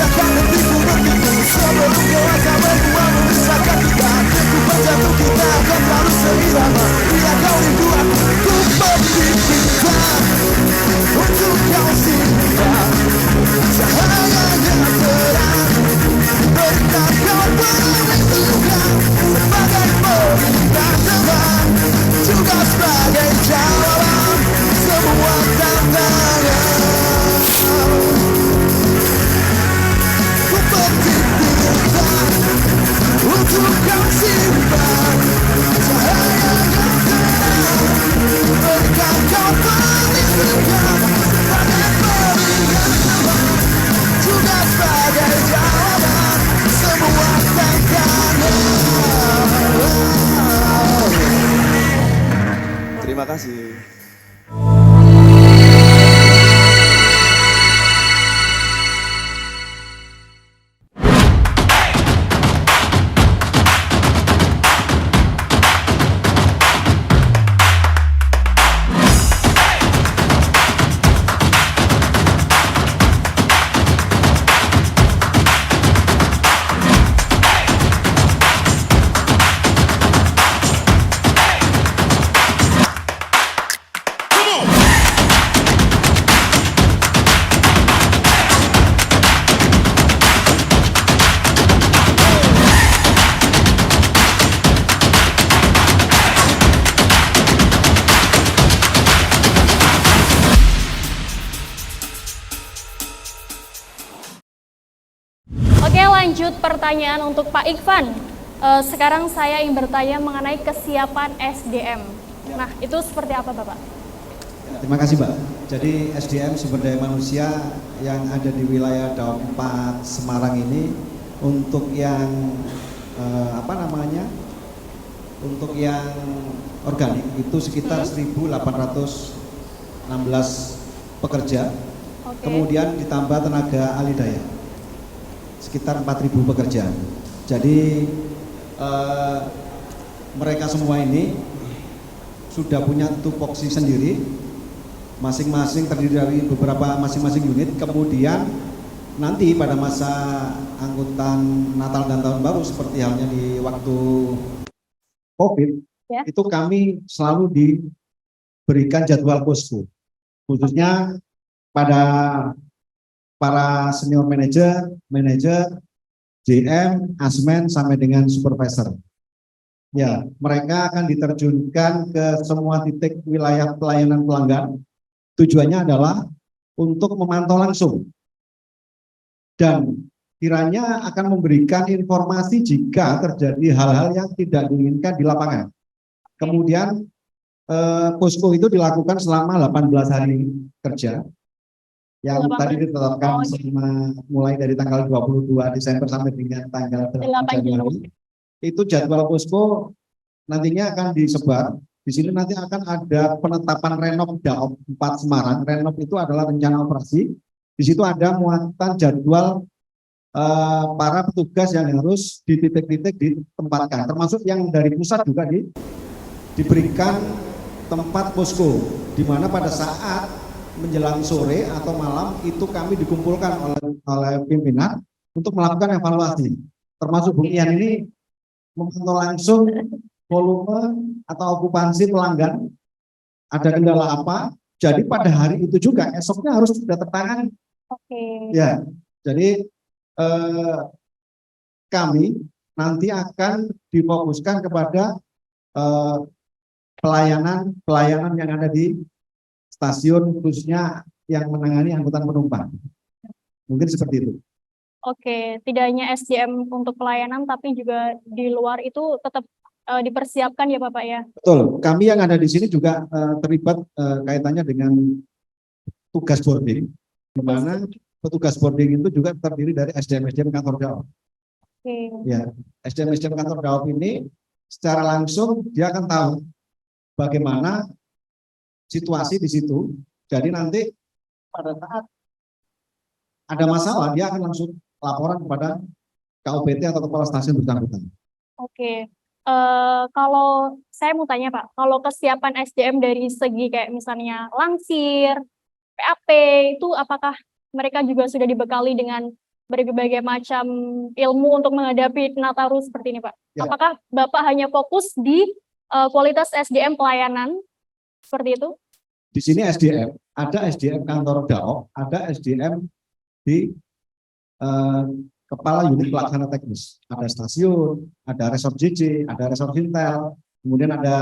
Takkan hentiku bertipu sebelum kau akan berdua memisahkan kita. Ku berjantung kita akan selalu seirama. Bila kau rindu aku, ku bermimpi bintang untuk kau simpan. Cahaya yang terang berikan kau perlindungan sebagai pelindung teman, juga sebagai jawaban semua tantangan. Ku bermimpi bintang untuk kau simpan. Cahaya yang terang berikan kau perlindungan sebagai pelindung teman, juga sebagai jawaban semua tantangan. Terima kasih. Oke, lanjut pertanyaan untuk Pak Ikvan. Sekarang saya ingin bertanya mengenai kesiapan SDM. Nah, itu seperti apa, Bapak? Terima kasih, Mbak. Jadi SDM sumber daya manusia yang ada di wilayah Daob 4 Semarang ini untuk yang untuk yang organik itu sekitar 1.816 pekerja. Oke. Kemudian ditambah tenaga ahli daya sekitar 4.000 pekerja. Jadi mereka semua ini sudah punya tupoksi sendiri, masing-masing terdiri dari beberapa masing-masing unit. Kemudian nanti pada masa angkutan Natal dan Tahun Baru seperti halnya di waktu COVID, Ya. itu kami selalu diberikan jadwal posko, khususnya pada para senior manager, JM, asmen sampai dengan supervisor. Ya, mereka akan diterjunkan ke semua titik wilayah pelayanan pelanggan. Tujuannya adalah untuk memantau langsung dan kiranya akan memberikan informasi jika terjadi hal-hal yang tidak diinginkan di lapangan. Kemudian posko itu dilakukan selama 18 hari kerja yang tadi ditetapkan mulai dari tanggal 22 Desember sampai dengan tanggal 8 Januari. Itu jadwal posko nantinya akan disebar. Di sini nanti akan ada penetapan Renov Daob 4 Semarang. Renov itu adalah rencana operasi. Di situ ada muatan jadwal para petugas yang harus di titik-titik ditempatkan, termasuk yang dari pusat juga diberikan tempat posko, di mana pada saat menjelang sore atau malam itu kami dikumpulkan oleh pimpinan untuk melakukan evaluasi, termasuk Bung Ian ini memantau langsung volume atau okupansi pelanggan, ada kendala apa. Jadi pada hari itu juga esoknya harus sudah tertangani. Ya, jadi kami nanti akan difokuskan kepada pelayanan yang ada di stasiun, khususnya yang menangani angkutan penumpang. Mungkin seperti itu. Oke, tidak hanya SDM untuk pelayanan, tapi juga di luar itu tetap dipersiapkan ya Bapak ya? Betul, kami yang ada di sini juga terlibat kaitannya dengan tugas boarding, di mana petugas boarding itu juga terdiri dari SDM kantor Daob. Ya, SDM kantor Daob ini secara langsung dia akan tahu bagaimana situasi di situ. Jadi nanti pada saat ada masalah dia akan langsung laporan kepada KOPT atau kepala stasiun bersangkutan. Oke. Kalau saya mau tanya Pak, kalau kesiapan SDM dari segi kayak misalnya langsir, PAP, itu apakah mereka juga sudah dibekali dengan berbagai macam ilmu untuk menghadapi Nataru seperti ini, Pak. Ya. Apakah Bapak hanya fokus di kualitas SDM pelayanan seperti itu? Di sini SDM, ada SDM kantor DAOP, ada SDM di kepala unit pelaksana teknis. Ada stasiun, ada resort JJ, ada resort Intel, kemudian ada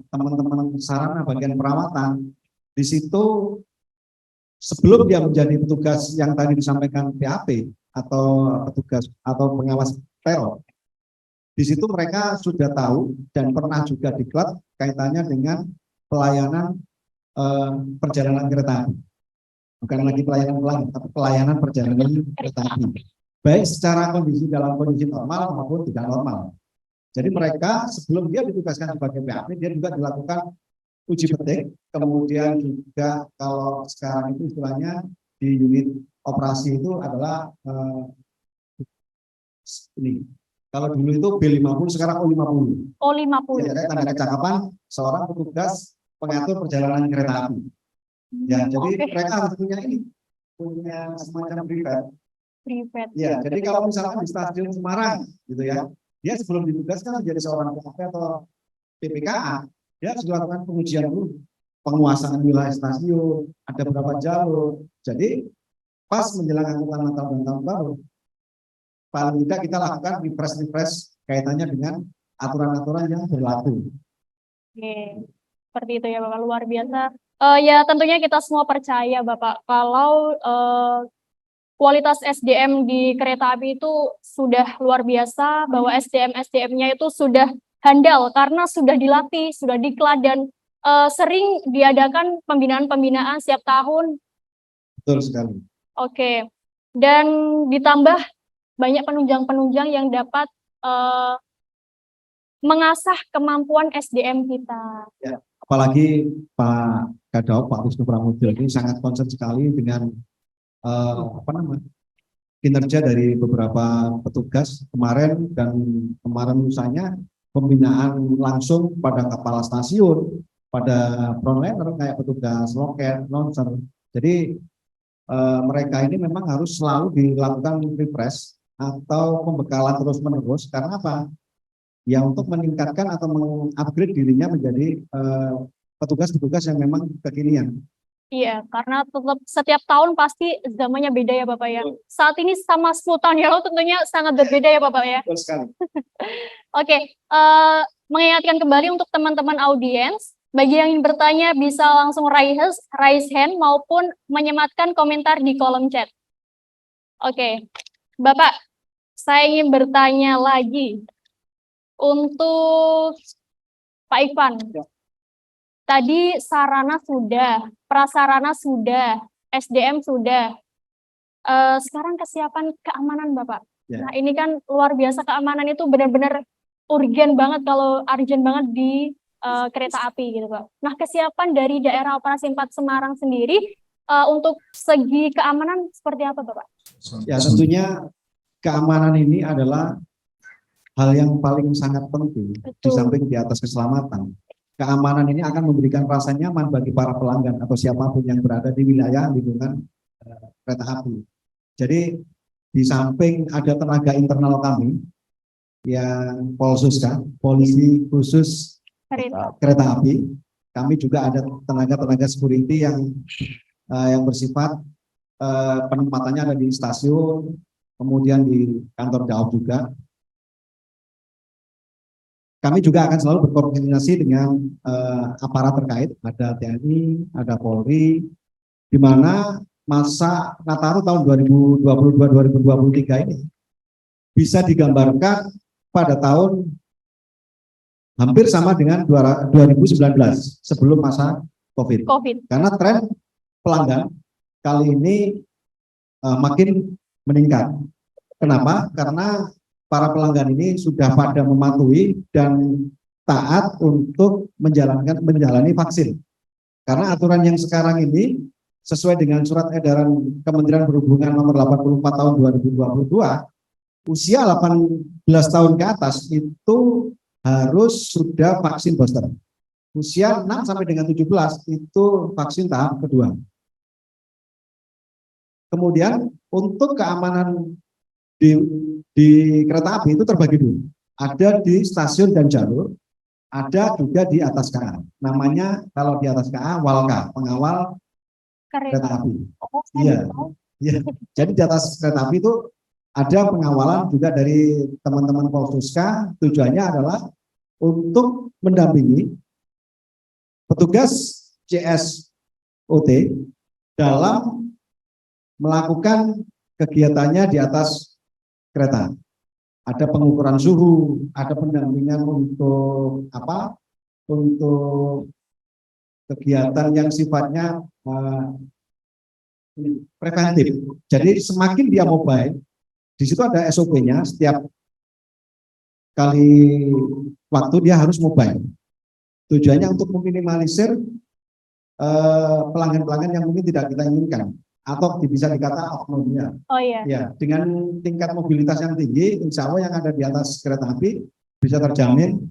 teman-teman sarana bagian perawatan. Di situ sebelum dia menjadi petugas yang tadi disampaikan PAP atau petugas atau pengawas teror, di situ mereka sudah tahu dan pernah juga diklat kaitannya dengan pelayanan perjalanan kereta api. Bukan lagi pelayanan tapi pelayanan perjalanan kereta api. Baik secara dalam kondisi normal maupun tidak normal. Jadi mereka sebelum dia ditugaskan sebagai PAP, dia juga dilakukan uji petik, kemudian juga kalau sekarang itu istilahnya di unit operasi itu adalah ini. Kalau dulu itu B50, sekarang O50. O50. Ya, tanda kecakapan seorang petugas pengatur perjalanan kereta api. Ya, jadi mereka harus punya ini, punya semacam privat. Ya, jadi kalau misalkan di stasiun Semarang, gitu ya, dia sebelum ditugaskan menjadi seorang PAP atau PPKA, dia harus dilakukan pengujian dulu, penguasaan wilayah stasiun, ada beberapa jalur. Jadi pas menjelang angkutan Natal dan Tahun Baru, paling tidak kita lakukan refresh kaitannya dengan aturan-aturan yang berlaku. Oke, seperti itu ya Bapak, luar biasa. Ya tentunya kita semua percaya Bapak, kalau kualitas SDM di kereta api itu sudah luar biasa, bahwa SDM-nya itu sudah handal karena sudah dilatih, sudah diklat, dan sering diadakan pembinaan-pembinaan setiap tahun. Betul sekali. Oke, dan ditambah banyak penunjang-penunjang yang dapat mengasah kemampuan SDM kita. Ya, apalagi Pak Kadaup, Pak Wisnu Pramudio ini sangat concern sekali dengan kinerja dari beberapa petugas kemarin dan kemarin lusanya, pembinaan langsung pada kepala stasiun, pada frontliner kayak petugas loket, launcher. Jadi mereka ini memang harus selalu dilakukan refresh atau pembekalan terus-menerus. Karena apa? Ya untuk meningkatkan atau mengupgrade dirinya menjadi petugas-petugas yang memang kekinian. Iya, karena tetap setiap tahun pasti zamannya beda ya Bapak ya. Saat ini sama 10 tahun yang lalu tentunya sangat berbeda ya Bapak ya. Betul sekali. Oke, mengingatkan kembali untuk teman-teman audiens, bagi yang ingin bertanya bisa langsung raise hand maupun menyematkan komentar di kolom chat. Oke, Bapak, saya ingin bertanya lagi untuk Pak Ivan. Ya. Tadi sarana sudah, prasarana sudah, SDM sudah. Sekarang kesiapan keamanan Bapak. Ya. Nah ini kan luar biasa, keamanan itu benar-benar urgen banget, kalau urgent banget di kereta api gitu Pak. Nah kesiapan dari daerah operasi 4 Semarang sendiri untuk segi keamanan seperti apa Bapak? Ya tentunya keamanan ini adalah hal yang paling sangat penting. Betul. Di samping di atas keselamatan. Keamanan ini akan memberikan rasa nyaman bagi para pelanggan atau siapapun yang berada di wilayah lingkungan kereta api. Jadi di samping ada tenaga internal kami yang Polsus kan, polisi khusus kereta api, kami juga ada tenaga security yang bersifat penempatannya ada di stasiun, kemudian di kantor DAOP juga. Kami juga akan selalu berkoordinasi dengan aparat terkait, ada TNI, ada Polri, di mana masa Nataru tahun 2022-2023 ini bisa digambarkan pada tahun hampir sama dengan 2019 sebelum masa COVID. Karena tren pelanggan kali ini makin meningkat. Kenapa? Karena para pelanggan ini sudah pada mematuhi dan taat untuk menjalani vaksin. Karena aturan yang sekarang ini sesuai dengan surat edaran Kementerian Perhubungan nomor 84 tahun 2022, usia 18 tahun ke atas itu harus sudah vaksin booster. Usia 6 sampai dengan 17 itu vaksin tahap kedua. Kemudian untuk keamanan di di kereta api itu terbagi dua. Ada di stasiun dan jalur, ada juga di atas KA. Namanya kalau di atas KA Walka, pengawal kereta Kereta. api. Oh, saya Iya, baru tahu. iya. Jadi di atas kereta api itu ada pengawalan juga dari teman-teman Polsuska. Tujuannya adalah untuk mendampingi petugas CSOT dalam melakukan kegiatannya di atas kereta. Ada pengukuran suhu, ada pendampingan untuk apa? Untuk kegiatan yang sifatnya preventif. Jadi semakin dia mobile, di situ ada SOP-nya. Setiap kali waktu dia harus mobile. Tujuannya untuk meminimalisir pelanggan-pelanggan yang mungkin tidak kita inginkan atau bisa dikata oknumnya. Oh iya. Ya, dengan tingkat mobilitas yang tinggi, insya Allah yang ada di atas kereta api bisa terjamin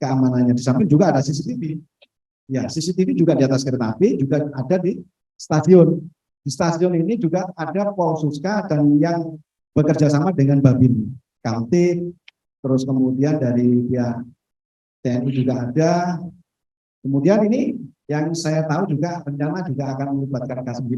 keamanannya. Di samping juga ada CCTV. Ya, CCTV juga di atas kereta api, juga ada di stasiun. Di stasiun ini juga ada Polsuska dan yang bekerja sama dengan Babin Kamtib, terus kemudian dari pihak TNI juga ada. Kemudian ini yang saya tahu juga rencana juga akan melibatkan K9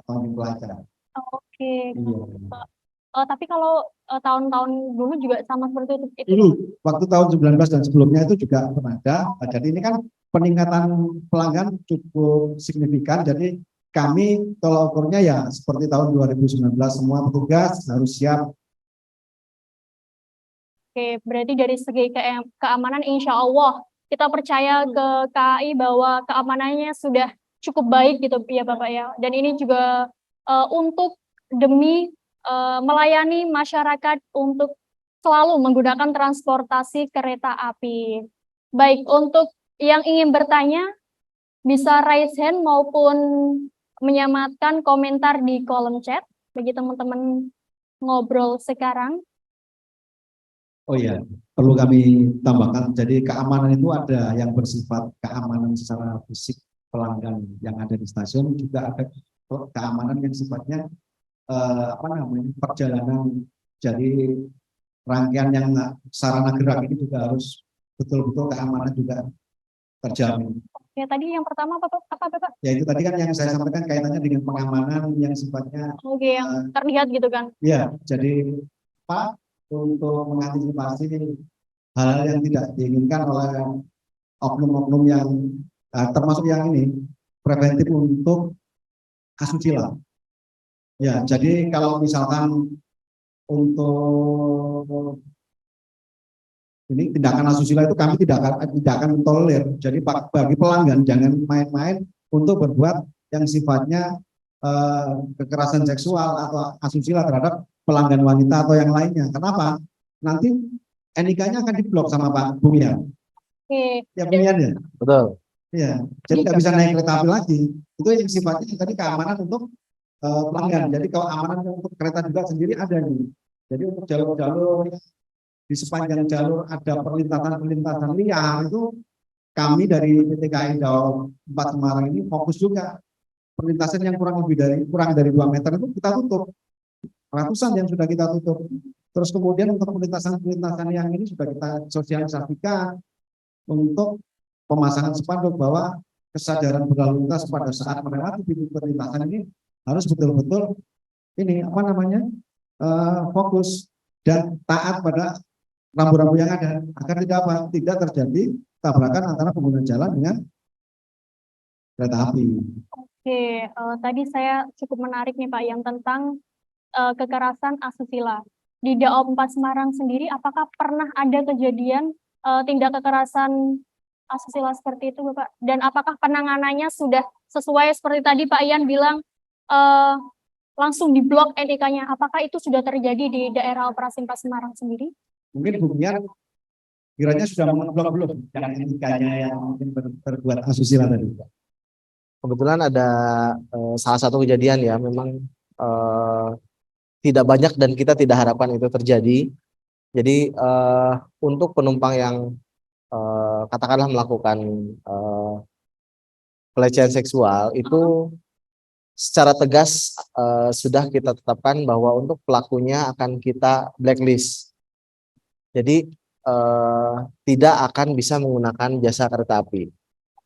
atau pelajar. Oke. Iya. Tapi kalau tahun-tahun dulu juga sama seperti itu. Dulu waktu tahun 19 dan sebelumnya itu juga pernah ada. Jadi ini kan peningkatan pelanggan cukup signifikan. Jadi kami tolak ukurnya ya seperti tahun 2019 semua petugas harus siap. Oke, berarti dari segi keamanan insya Allah kita percaya ke KAI bahwa keamanannya sudah cukup baik gitu ya Bapak ya. Dan ini juga untuk demi melayani masyarakat untuk selalu menggunakan transportasi kereta api. Baik, untuk yang ingin bertanya bisa raise hand maupun menyamatkan komentar di kolom chat bagi teman-teman ngobrol sekarang. Oh iya, perlu kami tambahkan. Jadi keamanan itu ada yang bersifat keamanan secara fisik pelanggan yang ada di stasiun, juga ada keamanan yang sifatnya perjalanan. Jadi rangkaian yang sarana gerak ini juga harus betul-betul keamanan juga terjamin. Oke, tadi yang pertama apa Bapak? Ya itu tadi kan yang saya sampaikan kaitannya dengan pengamanan yang sifatnya Oke, yang terlihat gitu kan. ya, jadi apa untuk mengantisipasi hal-hal yang tidak diinginkan oleh oknum-oknum yang termasuk yang ini preventif untuk asusila. Ya, jadi kalau misalkan untuk ini tindakan asusila itu kami tidak akan tolerir. Jadi bagi pelanggan jangan main-main untuk berbuat yang sifatnya kekerasan seksual atau asusila terhadap pelanggan wanita atau yang lainnya. Kenapa? Nanti NIK-nya akan diblok sama Pak Bumian. Oke. Ya Bumian ya. Betul. Ya, jadi nggak bisa naik kereta api lagi. Itu yang sifatnya tadi keamanan untuk pelanggan. Jadi keamanan untuk kereta juga sendiri ada nih. Jadi untuk jalur-jalur di sepanjang jalur ada perlintasan-perlintasan liar itu kami dari PT KAI Daob 4 Semarang ini fokus juga perlintasan yang kurang dari 2 meter itu kita tutup. Ratusan yang sudah kita tutup. Terus kemudian untuk perlintasan-perlintasan yang ini sudah kita sosialisasikan untuk pemasangan spanduk bahwa kesadaran berlalu lintas pada saat melewati pintu perlintasan ini harus betul-betul ini fokus dan taat pada rambu-rambu yang ada agar tidak terjadi tabrakan antara pengguna jalan dengan kereta api. Oke, tadi saya cukup menarik nih Pak yang tentang kekerasan asusila. Di Daob 4 Semarang sendiri, apakah pernah ada kejadian tindak kekerasan asusila seperti itu Bapak? Dan apakah penanganannya sudah sesuai seperti tadi Pak Ian bilang langsung diblok NIK-nya? Apakah itu sudah terjadi di daerah operasi 4 Semarang sendiri? Mungkin Bumian kiranya sudah mengeblok belum yang NIK-nya yang mungkin berbuat asusila tadi. Kebetulan ada salah satu kejadian ya, memang tidak banyak dan kita tidak harapkan itu terjadi. Jadi untuk penumpang yang katakanlah melakukan pelecehan seksual itu secara tegas sudah kita tetapkan bahwa untuk pelakunya akan kita blacklist. Jadi tidak akan bisa menggunakan jasa kereta api.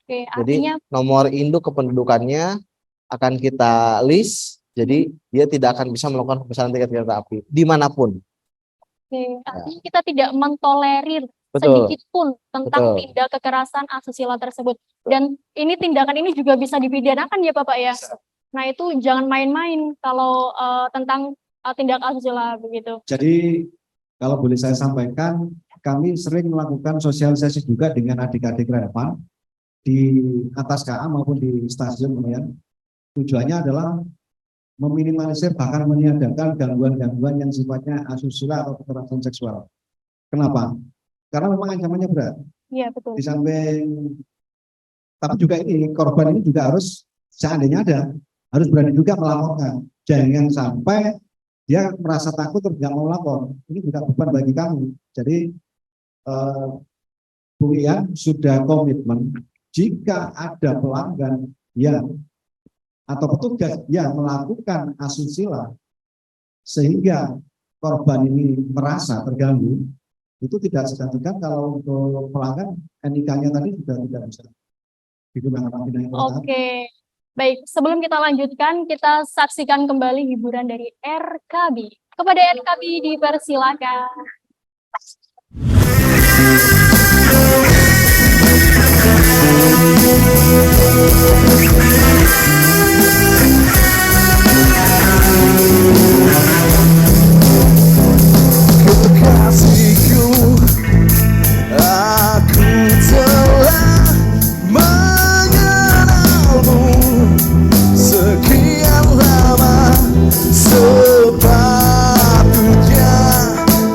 Oke, Jadi artinya nomor induk kependudukannya akan kita list. Jadi dia tidak akan bisa melakukan pemesanan tiket kereta api dimanapun. oke, artinya kita tidak mentolerir Betul. sedikit pun tentang Betul. tindak kekerasan asusila tersebut. Dan ini tindakan ini juga bisa dipidanakan ya Bapak ya. Nah itu jangan main-main kalau tentang tindak asusila begitu. Jadi kalau boleh saya sampaikan, kami sering melakukan sosialisasi juga dengan adik-adik relevan di atas KA maupun di stasiun kemudian. Tujuannya adalah meminimalisir bahkan meniadakan gangguan-gangguan yang sifatnya asusila atau kekerasan seksual. Kenapa? Karena memang ancamannya berat. Iya betul. Di samping, tapi juga ini korban ini juga harus seandainya ada, harus berani juga melaporkan. Jangan sampai dia merasa takut terus nggak mau lapor. Ini juga beban bagi kami. Jadi Bu Ian sudah komitmen jika ada pelanggan yang atau petugas yang melakukan asusila sehingga korban ini merasa terganggu, itu tidak segan-segan kalau untuk pelanggan NIK-nya tadi sudah tidak bisa digunakan lagi. Oke, baik. Sebelum kita lanjutkan, kita saksikan kembali hiburan dari RKB. Kepada RKB dipersilakan. Kekasihku, aku telah mengenalmu sekian lama. Sepatutnya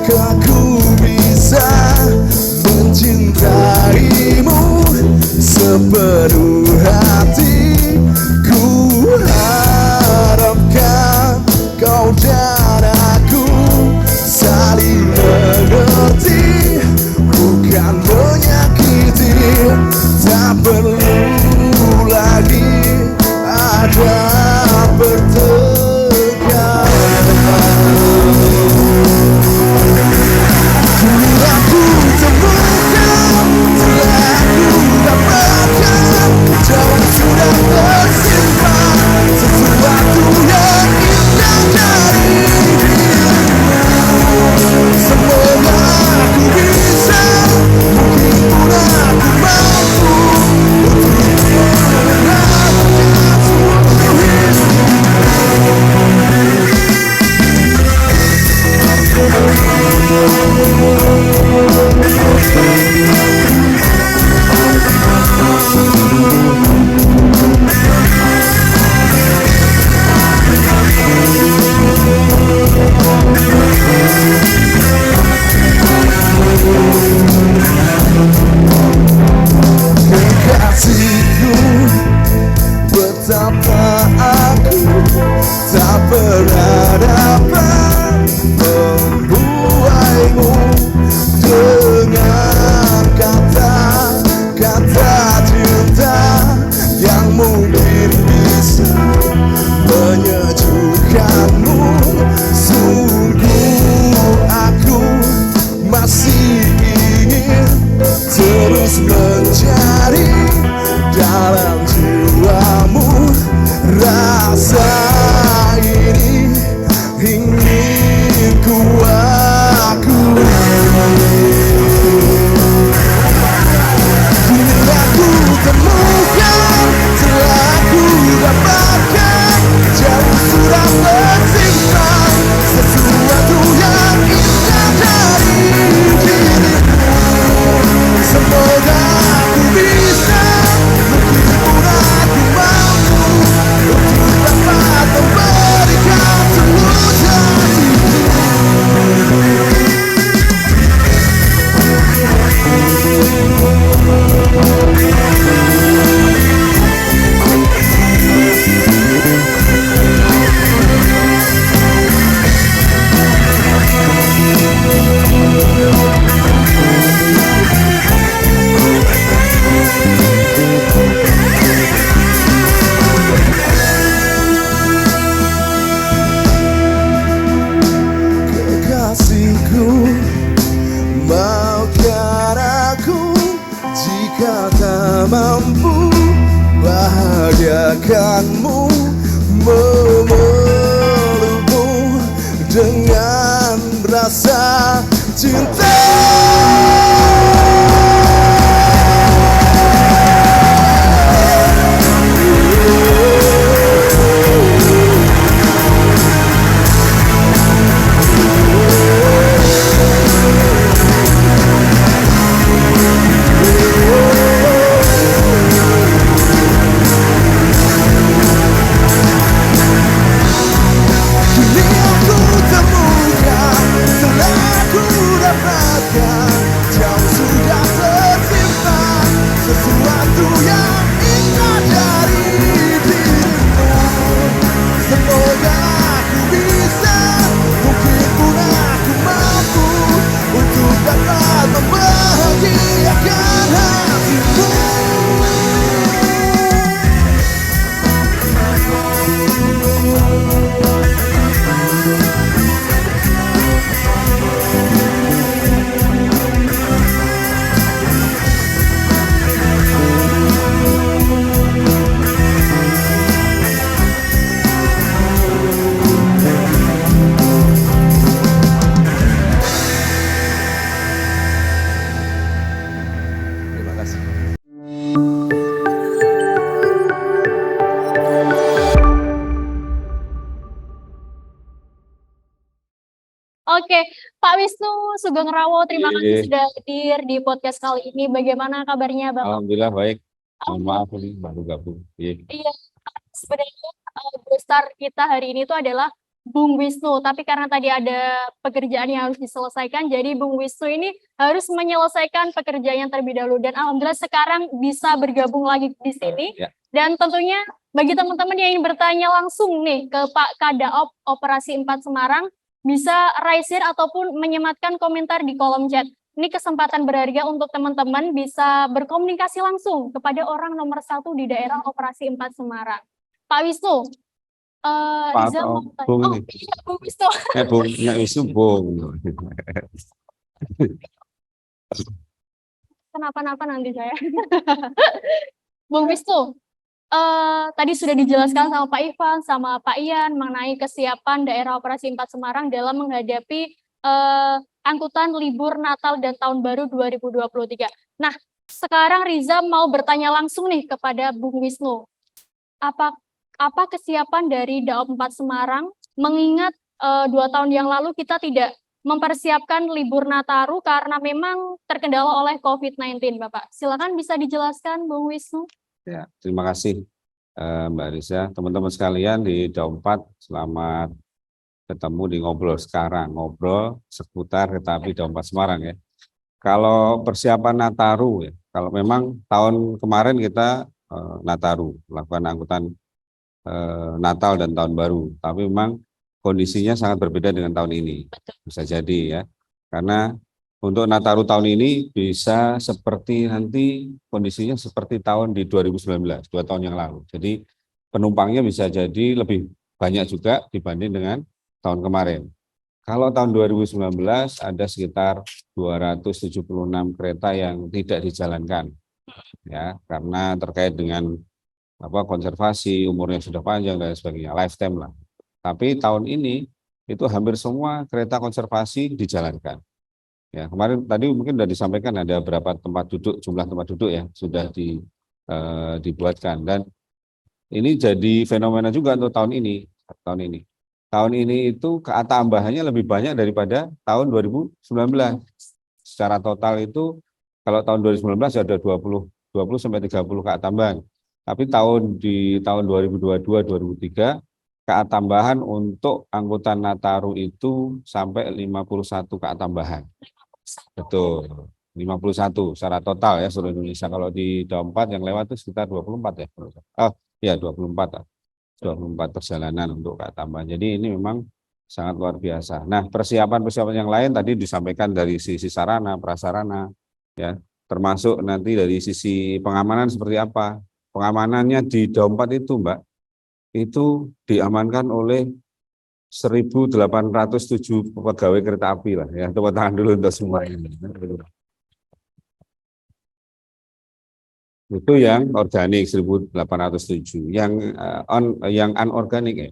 aku bisa mencintaimu sepenuh hati. Ku harapkan kau dan aku saling mengerti, bukan menyakiti. Tak perlu lagi ada pertengkaran. Telah ku temukan, telah ku dapatkan, jauh sudah tersimpan sesuatu yang indah dari dirimu. Semoga aku bisa, mungkin pun aku mampu untuk mengenalkan seluruh kekasihku, betapa aku tak pernah dapat membuaimu dengan kata-kata cinta yang mungkin bisa menyejukkanmu. Sungguh aku masih ingin terus mencari dalam jiwamu. Rasa ini ingin ku mampu bahagiakanmu, memelukmu dengan rasa cinta. Duniaku temukan, telah ku dapatkan, jauh sudah tersimpan sesuatu yang indah dari dirimu. Semoga aku bisa, mungkin pun aku mampu untuk dapat membahagiakan hatimu. Terima kasih. Oke, Pak Wisnu Sugeng Rawo, terima kasih Iya. sudah hadir di podcast kali ini. Bagaimana kabarnya, Bapak? Alhamdulillah baik. Mohon maaf ini baru gabung. Iya. Iya, sebenarnya besar kita hari ini tuh adalah Bung Wisnu, tapi karena tadi ada pekerjaan yang harus diselesaikan, jadi Bung Wisnu ini harus menyelesaikan pekerjaannya terlebih dahulu. Dan alhamdulillah sekarang bisa bergabung lagi di sini. Ya. Dan tentunya bagi teman-teman yang ingin bertanya langsung nih ke Pak Kadaop Operasi 4 Semarang, bisa raise hand ataupun menyematkan komentar di kolom chat. Ini kesempatan berharga untuk teman-teman bisa berkomunikasi langsung kepada orang nomor 1 di daerah Operasi 4 Semarang. Pak Wisnu, Pak Riza mau tanya. Bung Oh ini. iya, Bung Wisnu. Bung, Nek Wisnu Bung. Kenapa-napa nanti saya. Bung Wisnu, tadi sudah dijelaskan sama Pak Ivan, sama Pak Ian mengenai kesiapan daerah Operasi 4 Semarang dalam menghadapi angkutan libur Natal dan Tahun Baru 2023. Nah, sekarang Riza mau bertanya langsung nih kepada Bung Wisnu. Apa kesiapan dari Daop 4 Semarang mengingat 2 tahun yang lalu kita tidak mempersiapkan libur Nataru karena memang terkendala oleh COVID-19, Bapak. Silakan bisa dijelaskan, Bung Wisnu. Ya, terima kasih Mbak Riza. Teman-teman sekalian di Daop 4, selamat ketemu di ngobrol sekarang. Ngobrol seputar kereta api Daop 4 Semarang ya. Kalau persiapan Nataru ya, kalau memang tahun kemarin kita Nataru, melakukan angkutan Natal dan Tahun Baru. Tapi memang kondisinya sangat berbeda dengan tahun ini. Bisa jadi ya. Karena untuk Nataru tahun ini bisa seperti nanti kondisinya seperti tahun di 2019, 2 tahun yang lalu. Jadi penumpangnya bisa jadi lebih banyak juga dibanding dengan tahun kemarin. Kalau tahun 2019 ada sekitar 276 kereta yang tidak dijalankan. Ya, karena terkait dengan konservasi, umurnya sudah panjang dan sebagainya, lifetime lah. Tapi tahun ini itu hampir semua kereta konservasi dijalankan. Ya, kemarin tadi mungkin sudah disampaikan ada berapa tempat duduk, jumlah tempat duduk ya sudah dibuatkan, dan ini jadi fenomena juga untuk tahun ini. Tahun ini itu KA tambahannya lebih banyak daripada tahun 2019. Secara total itu kalau tahun 2019 ada 20 sampai 30 KA tambahan. Tapi di tahun 2022-2023 KA tambahan untuk angkutan Nataru itu sampai 51 KA tambahan. Betul, 51 secara total ya seluruh Indonesia. Kalau di Daop 4 yang lewat itu sekitar 24 ya. Oh ya 24 perjalanan untuk KA tambahan. Jadi ini memang sangat luar biasa. Nah, persiapan yang lain tadi disampaikan dari sisi sarana, prasarana ya, termasuk nanti dari sisi pengamanan seperti apa. Pengamanannya di Daop 4 itu, Mbak, itu diamankan oleh 1.807 pegawai kereta api lah ya. Tepuk tangan dulu untuk semua ini. Itu yang organik 1.807. Yang anorganik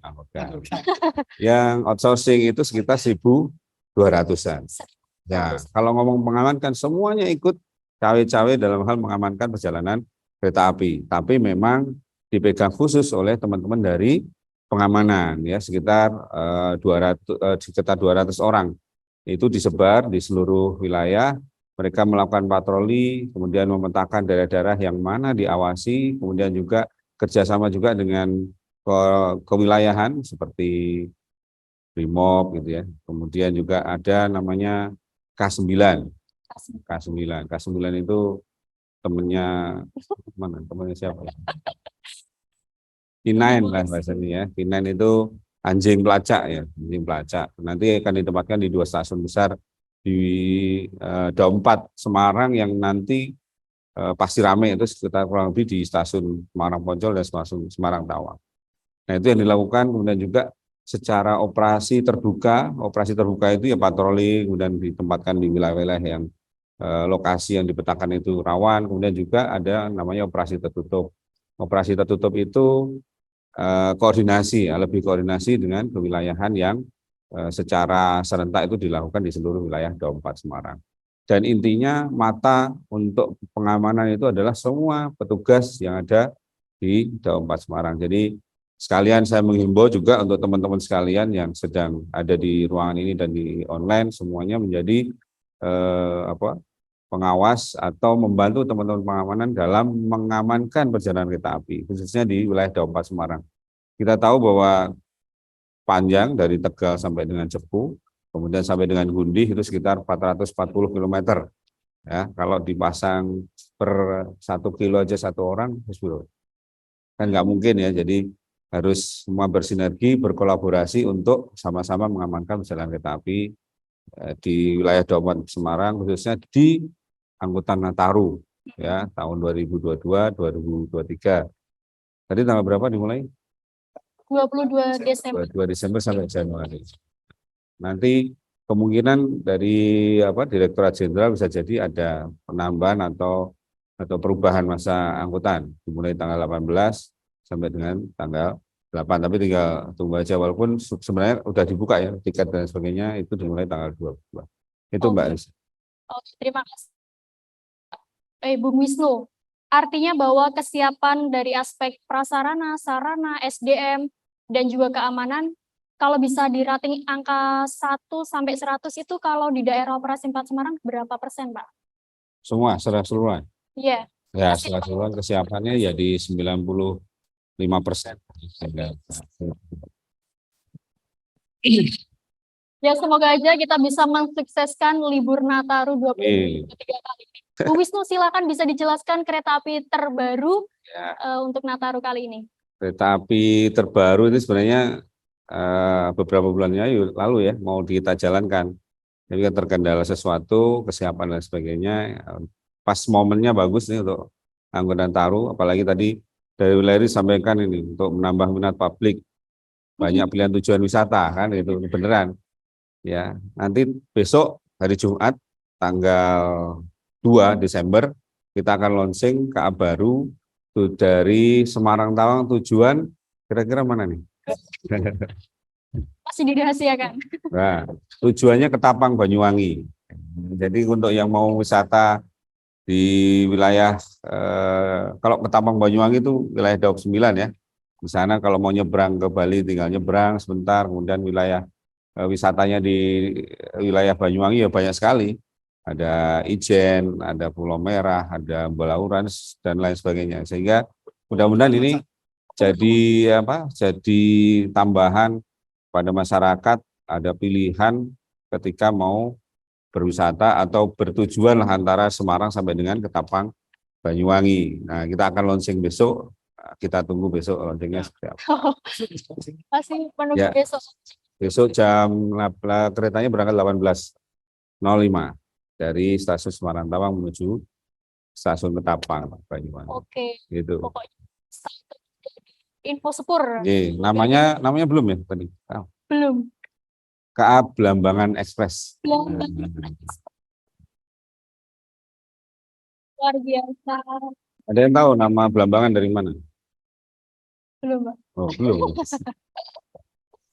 yang outsourcing itu sekitar 1.200-an. Ya, kalau ngomong mengamankan semuanya ikut cawe-cawe dalam hal mengamankan perjalanan kereta api. Tapi memang dipegang khusus oleh teman-teman dari pengamanan ya sekitar 200 orang. Itu disebar di seluruh wilayah. Mereka melakukan patroli, kemudian memetakan daerah-daerah yang mana diawasi, kemudian juga kerjasama juga dengan kewilayahan seperti Brimob gitu ya. Kemudian juga ada namanya K9. K9 itu temennya mana? Temennya siapa? K9 lah bahasanya ya. K9 itu anjing pelacak ya, anjing pelacak. Nanti akan ditempatkan di 2 stasiun besar di Daup 4 Semarang yang nanti pasti ramai itu sekitar kurang lebih di stasiun Semarang Poncol dan stasiun Semarang Tawang. Nah itu yang dilakukan, kemudian juga secara operasi terbuka itu ya patroli, kemudian ditempatkan di wilayah-wilayah yang lokasi yang dipetakan itu rawan, kemudian juga ada namanya operasi tertutup. Operasi tertutup itu koordinasi, lebih koordinasi dengan kewilayahan yang secara serentak itu dilakukan di seluruh wilayah Daup 4 Semarang. Dan intinya mata untuk pengamanan itu adalah semua petugas yang ada di Daup 4 Semarang. Jadi sekalian saya menghimbau juga untuk teman-teman sekalian yang sedang ada di ruangan ini dan di online, semuanya menjadi pengawas atau membantu teman-teman pengamanan dalam mengamankan perjalanan kereta api, khususnya di wilayah Daup 4 Semarang. Kita tahu bahwa panjang dari Tegal sampai dengan Cepu, kemudian sampai dengan Gundih itu sekitar 440 km. Ya, kalau dipasang per 1 kilo aja 1 orang, kan nggak mungkin ya. Jadi harus semua bersinergi, berkolaborasi untuk sama-sama mengamankan perjalanan kereta api di wilayah Daup 4 Semarang, khususnya di angkutan Nataru ya tahun 2022-2023. Tadi tanggal berapa dimulai? 22 Desember. 22 Desember sampai Januari. Nanti kemungkinan dari Direktorat Jenderal bisa jadi ada penambahan atau perubahan masa angkutan dimulai tanggal 18 sampai dengan tanggal 8, tapi tinggal tunggu aja, walaupun sebenarnya udah dibuka ya tiket dan sebagainya, itu dimulai tanggal 22. Itu Mbak Lisa. Oke, terima kasih. Bung Wisnu, artinya bahwa kesiapan dari aspek prasarana, sarana, SDM, dan juga keamanan, kalau bisa dirating angka 1 sampai 100 itu kalau di daerah operasi 4 Semarang berapa persen, Pak? Semua, secara keseluruhan? Iya. Ya, secara keseluruhan kesiapannya ya di 95%. Ya, semoga aja kita bisa mensukseskan libur Nataru 2023 kali ini. Bu Wisnu, silakan bisa dijelaskan kereta api terbaru untuk Nataru kali ini. Kereta api terbaru itu sebenarnya beberapa bulan lalu ya mau kita jalankan. Jadi kan terkendala sesuatu, kesiapan dan sebagainya. Pas momennya bagus nih untuk angkutan Taru, apalagi tadi dari wilayah disampaikan ini untuk menambah minat publik, banyak pilihan tujuan wisata kan, itu beneran. Ya, nanti besok hari Jumat tanggal 2 Desember kita akan launching KA baru dari Semarang Tawang, tujuan kira-kira mana nih? Masih dirahasiakan. Nah, tujuannya Ketapang, Banyuwangi. Jadi untuk yang mau wisata di wilayah kalau Ketapang, Banyuwangi itu wilayah Daup 9 ya. Di sana kalau mau nyebrang ke Bali tinggal nyebrang sebentar, kemudian wilayah wisatanya di wilayah Banyuwangi ya banyak sekali. Ada Ijen, ada Pulau Merah, ada Balauran dan lain sebagainya. Sehingga mudah-mudahan ini jadi jadi tambahan pada masyarakat, ada pilihan ketika mau berwisata atau bertujuan antara Semarang sampai dengan Ketapang, Banyuwangi. Nah, kita akan launching besok. Kita tunggu besok launchingnya seperti apa. Masih menunggu Ya. besok. Besok keretanya berangkat 18.05 dari stasiun Semarang Tawang menuju stasiun Ketapang, Banyuwangi. Oke. Gitu. Pokoknya info sepur. Namanya belum ya tadi? Belum. KA Belambangan Express. Luar biasa. Ada yang tahu nama Belambangan dari mana? Belum, Pak. Oh, belum.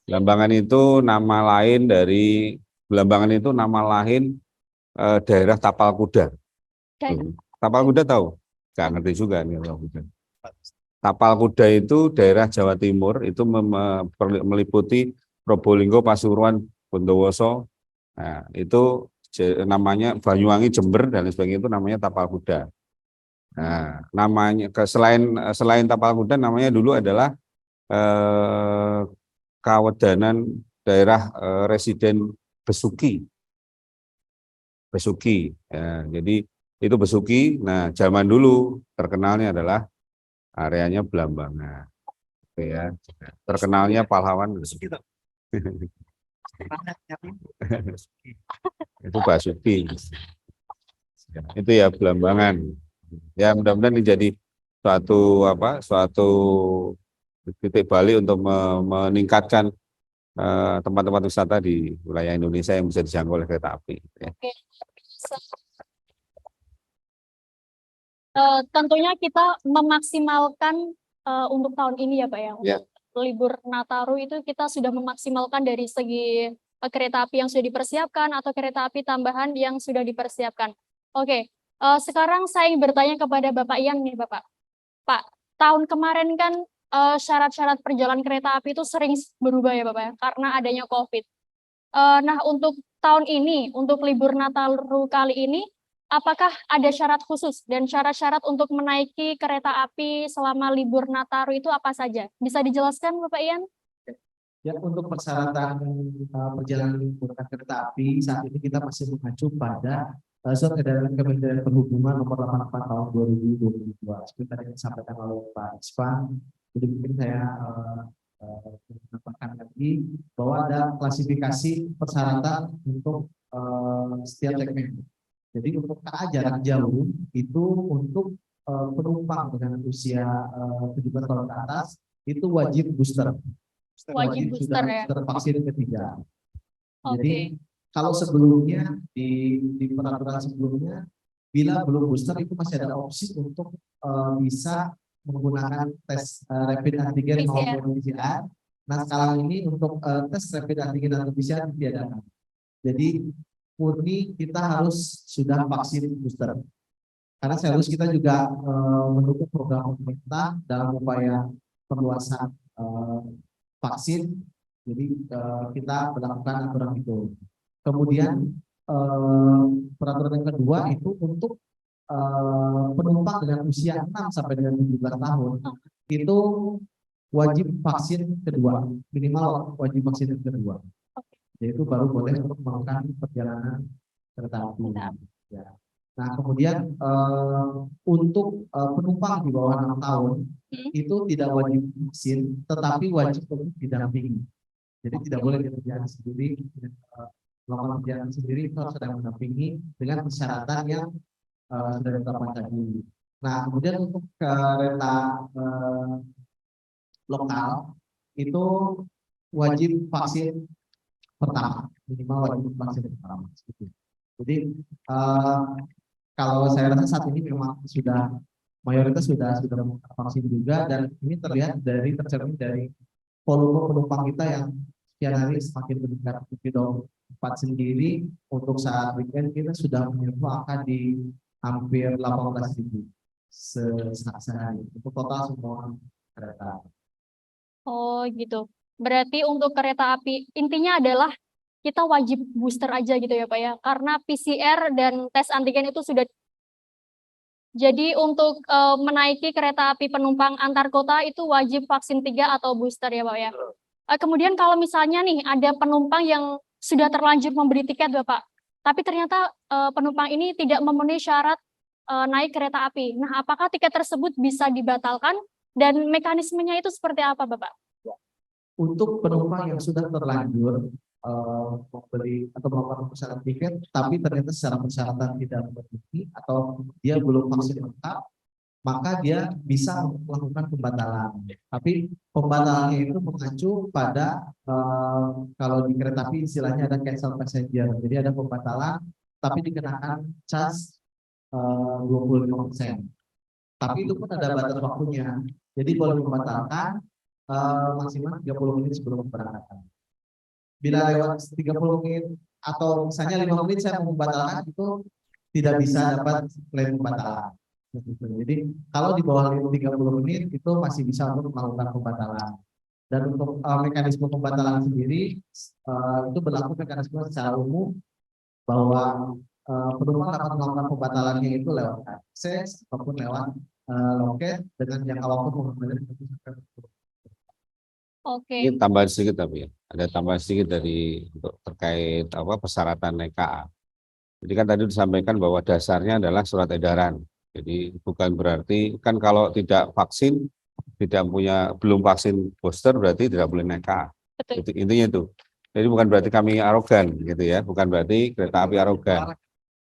Belambangan itu nama lain dari Belambangan itu nama lain daerah Tapal Kuda. Dan Tapal Kuda tahu? Nggak ngerti juga nih Tapal Kuda. Tapal Kuda itu daerah Jawa Timur, itu meliputi Probolinggo, Pasuruan, Bondowoso. Nah, itu namanya Banyuwangi, Jember dan lain sebagainya, itu namanya Tapal Kuda. Nah, namanya selain Tapal Kuda, namanya dulu adalah Kawedanan daerah residen Besuki. Besuki. Ya, jadi itu Besuki. Nah, zaman dulu terkenalnya adalah areanya Belambangan. Oke ya. Terkenalnya pahlawan Besuki. Itu Basuki. Ya, itu ya Belambangan. Ya, mudah-mudahan ini jadi suatu titik balik untuk meningkatkan tempat-tempat wisata di wilayah Indonesia yang bisa dijangkau oleh kereta api. Ya. oke. Tentunya kita memaksimalkan untuk tahun ini ya Pak ya. Ya. Untuk libur Nataru itu kita sudah memaksimalkan dari segi kereta api yang sudah dipersiapkan atau kereta api tambahan yang sudah dipersiapkan. Oke, sekarang saya ingin bertanya kepada Bapak Ian nih Bapak. Pak, tahun kemarin kan syarat-syarat perjalanan kereta api itu sering berubah ya Bapak ya, karena adanya COVID. Nah, untuk tahun ini, untuk libur Nataru kali ini, apakah ada syarat khusus dan syarat-syarat untuk menaiki kereta api selama libur Nataru itu apa saja? Bisa dijelaskan Bapak Ian? Ya, untuk persyaratan perjalanan menggunakan kereta api saat ini kita masih mengacu pada surat edaran Kementerian Perhubungan nomor 88 tahun 2022. Seperti tadi disampaikan oleh Pak Isvan, jadi mungkin saya menambahkan lagi bahwa ada klasifikasi persyaratan untuk setiap segmen. Jadi untuk KA jarak jauh itu untuk penumpang dengan usia 17 tahun ke atas itu wajib booster. Wajib booster ya. Tervaksin ketiga. Oke. Jadi kalau sebelumnya di peraturan sebelumnya bila belum booster itu masih ada opsi untuk bisa menggunakan tes rapid antigen PCR. maupun PCR. Nah sekarang ini untuk tes rapid antigen dan PCR ditiadakan. Jadi murni kita harus sudah vaksin booster. Karena serius kita juga mendukung program pemerintah dalam upaya perluasan vaksin. Jadi kita melakukan aturan itu. Kemudian peraturan yang kedua itu untuk penumpang dengan usia 6 sampai dengan 17 tahun itu wajib vaksin kedua, minimal wajib vaksin kedua. Yaitu baru boleh untuk melakukan perjalanan kereta api. Ya. Nah, kemudian untuk penumpang di bawah 6 tahun itu tidak wajib vaksin, tetapi wajib untuk didampingi. Jadi tidak boleh berjalan sendiri, melakukan perjalanan sendiri, itu harus ada mendampingi dengan persyaratan yang sudah ditetapkan tadi. Nah, kemudian untuk kereta lokal itu wajib vaksin pertama, minimal wajib vaksin pertama. Jadi kalau saya rasa saat ini memang sudah mayoritas sudah vaksin juga, dan ini terlihat dari tercermin dari volume penumpang kita yang sekian hari semakin meningkat. Di Daup 4 sendiri untuk saat weekend kita sudah menyentuh angka di hampir 18.000 sehari untuk total semua kereta. Oh gitu. Berarti untuk kereta api intinya adalah kita wajib booster aja gitu ya Pak ya, karena PCR dan tes antigen itu sudah. Jadi untuk menaiki kereta api penumpang antar kota itu wajib vaksin 3 atau booster ya Pak ya. Kemudian kalau misalnya nih ada penumpang yang sudah terlanjur membeli tiket Bapak, tapi ternyata penumpang ini tidak memenuhi syarat naik kereta api. Nah, apakah tiket tersebut bisa dibatalkan dan mekanismenya itu seperti apa Bapak? Untuk penumpang yang sudah terlanjur membeli atau melakukan pemesanan tiket, tapi ternyata secara persyaratan tidak memenuhi atau dia belum vaksin lengkap, maka dia bisa melakukan pembatalan. Tapi pembatalannya itu mengacu pada kalau di kereta api istilahnya ada cancel passenger. Jadi ada pembatalan, tapi dikenakan charge 25%. Tapi itu pun ada batas waktunya. Jadi boleh membatalkan maksimal 30 menit sebelum keberangkatan. Bila lewat 30 menit atau misalnya 5 menit saya mau membatalkan, itu tidak bisa dapat klaim pembatalan. Jadi kalau di bawah 30 menit itu masih bisa untuk melakukan pembatalan. Dan untuk mekanisme pembatalan sendiri itu berlaku mekanisme secara umum bahwa penumpang dapat melakukan pembatalannya itu lewat akses ataupun lewat loket dengan jangka waktu pengembalian. Oke. Ini tambahan sedikit tapi ya, ada tambahan sedikit dari untuk terkait persyaratan naik KA. Jadi kan tadi disampaikan bahwa dasarnya adalah surat edaran. Jadi bukan berarti kan kalau tidak vaksin, belum vaksin booster berarti tidak boleh naik KA. Betul. Intinya itu. Jadi bukan berarti kami arogan gitu ya, bukan berarti kereta api arogan.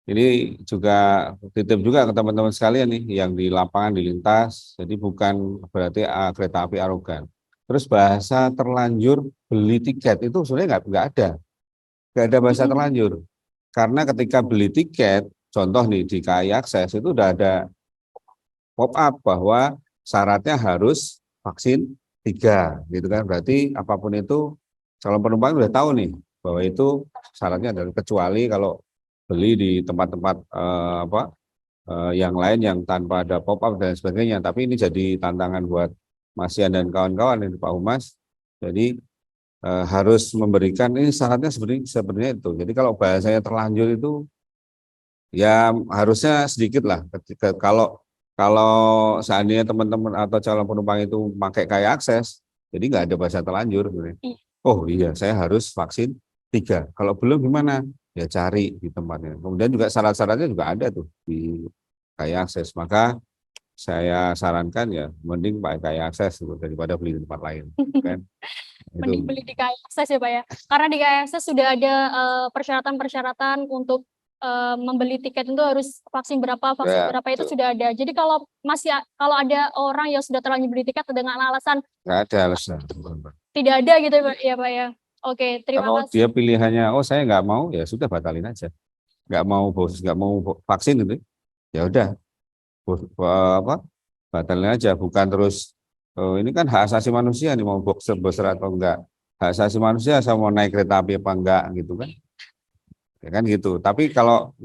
Ini juga titip juga ke teman-teman sekalian nih yang di lapangan dilintas. Jadi bukan berarti kereta api arogan. Terus bahasa terlanjur beli tiket itu sebenarnya nggak ada bahasa terlanjur. Karena ketika beli tiket, contoh nih di KAI Akses itu udah ada pop up bahwa syaratnya harus vaksin 3 gitu kan. Berarti apapun itu calon penumpang udah tahu nih bahwa itu syaratnya adalah kecuali kalau beli di tempat-tempat yang lain yang tanpa ada pop up dan sebagainya. Tapi ini jadi tantangan buat Mas Yan dan kawan-kawan ini Pak Humas. Jadi harus memberikan ini syaratnya sebenarnya itu. Jadi kalau bahasanya terlanjur itu ya harusnya sedikit lah. Ketika kalau seandainya teman-teman atau calon penumpang itu pakai KAI Akses, jadi nggak ada bahasa terlanjur. Oh iya, saya harus vaksin 3. Kalau belum gimana? Ya cari di tempatnya. Kemudian juga syarat-syaratnya juga ada tuh di KAI Akses. Maka saya sarankan ya mending pakai KAI Akses daripada beli di tempat lain. Kan? Mending beli di KAI Akses ya Pak ya. Karena di KAI Akses sudah ada persyaratan-persyaratan untuk membeli tiket itu harus vaksin berapa itu sudah ada. Jadi kalau ada orang yang sudah terlanjur beli tiket dengan alasan nggak ada alasan. Tidak ada gitu ya Pak ya. Oke, terima kalau kasih. dia pilihannya saya nggak mau ya sudah batalin aja. Nggak mau vaksin itu ya udah batalin aja. Bukan terus ini kan hak asasi manusia nih mau booster atau enggak. Hak asasi manusia saya mau naik kereta api apa enggak gitu kan. Ya kan gitu. Tapi kalau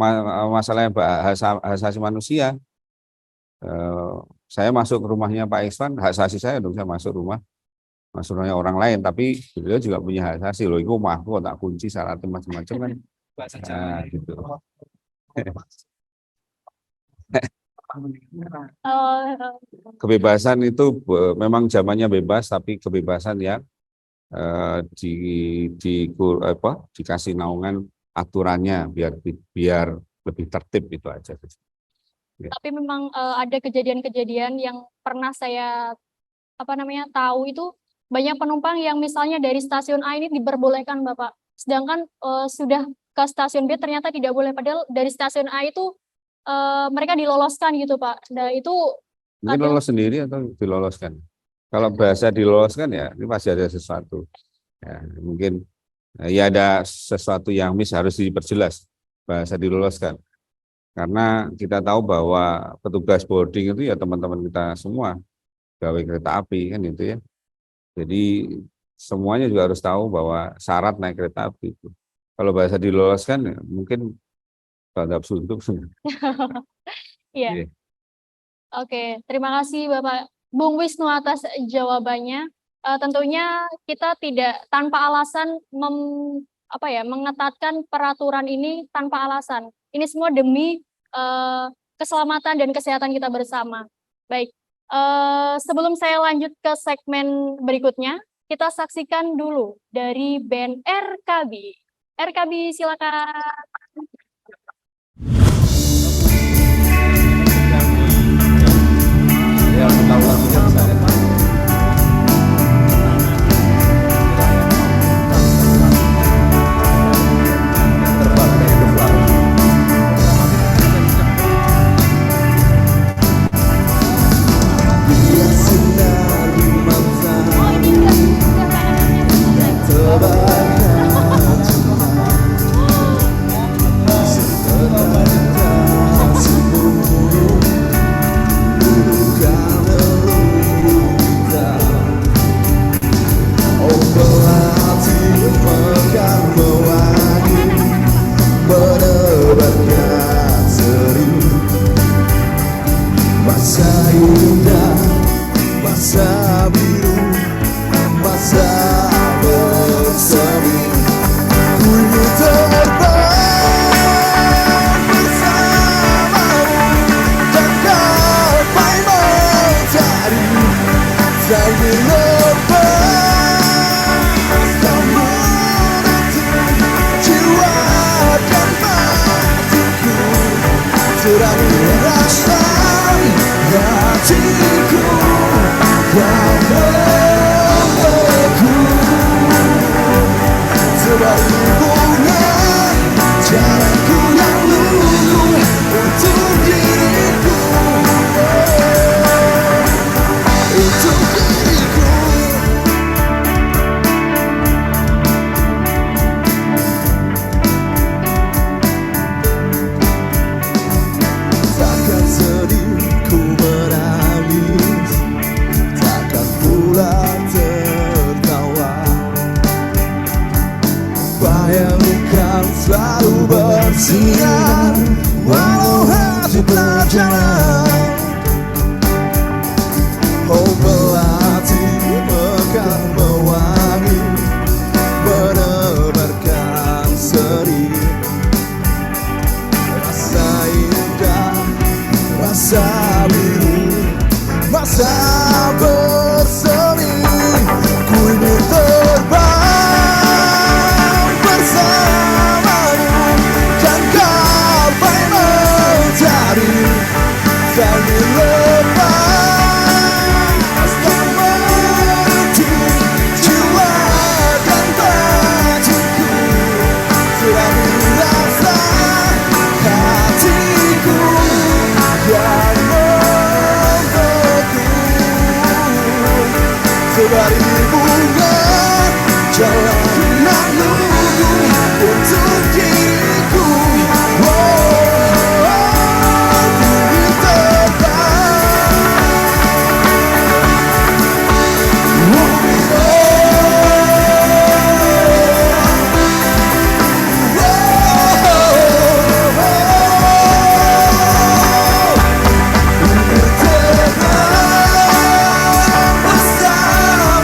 masalahnya hak asasi manusia, saya masuk ke rumahnya Pak Ikhwan, hak asasi saya dong saya masuk rumahnya orang lain, tapi beliau juga punya hak asasi loh. Itu rumahku tak kunci syaratnya macam-macam kan. Nah, gitu. Kebebasan itu memang zamannya bebas, tapi kebebasan yang dikasih naungan aturannya biar lebih tertib itu aja. Ya. Tapi memang ada kejadian-kejadian yang pernah saya tahu itu banyak penumpang yang misalnya dari stasiun A ini diperbolehkan Bapak, sedangkan sudah ke stasiun B ternyata tidak boleh, padahal dari stasiun A itu mereka diloloskan gitu Pak. Nah itu mungkin lolos sendiri atau diloloskan. Kalau bahasa diloloskan ya ini pasti ada sesuatu. Ya, mungkin ya ada sesuatu yang harus diperjelas bahasa diloloskan. Karena kita tahu bahwa petugas boarding itu ya teman-teman kita semua pegawai kereta api kan itu ya. Jadi semuanya juga harus tahu bahwa syarat naik kereta api itu. Kalau bahasa diloloskan ya mungkin tanda suntuk. Iya. Oke, terima kasih Bapak Bung Wisnu atas jawabannya. Tentunya kita tidak tanpa alasan mengetatkan peraturan ini tanpa alasan. Ini semua demi keselamatan dan kesehatan kita bersama. Baik, sebelum saya lanjut ke segmen berikutnya, kita saksikan dulu dari band RKB. RKB silakan. Ya, tahu lagunya misalnya. selalu rasa hatiku yang membeku. Sebagai bunga jalanku yang lugu untuk diriku, untuk diriku. Takkan sedih ku menangis, takkan pula tertawa. Bayangkan selalu bersinar, walau hati pelajaran. Oh melati mekar mewangi, menebarkan seri. Rasa indah, rasa biru, rasa berseri. Ku ingin terbang bersamamu dan gapai mentari. Tak ingin lepas dan menanti jiwa dan batinku. Selalu rasa hatiku yang membeku. Sebagai bunga jalan yang lugu untuk diriku. Ingin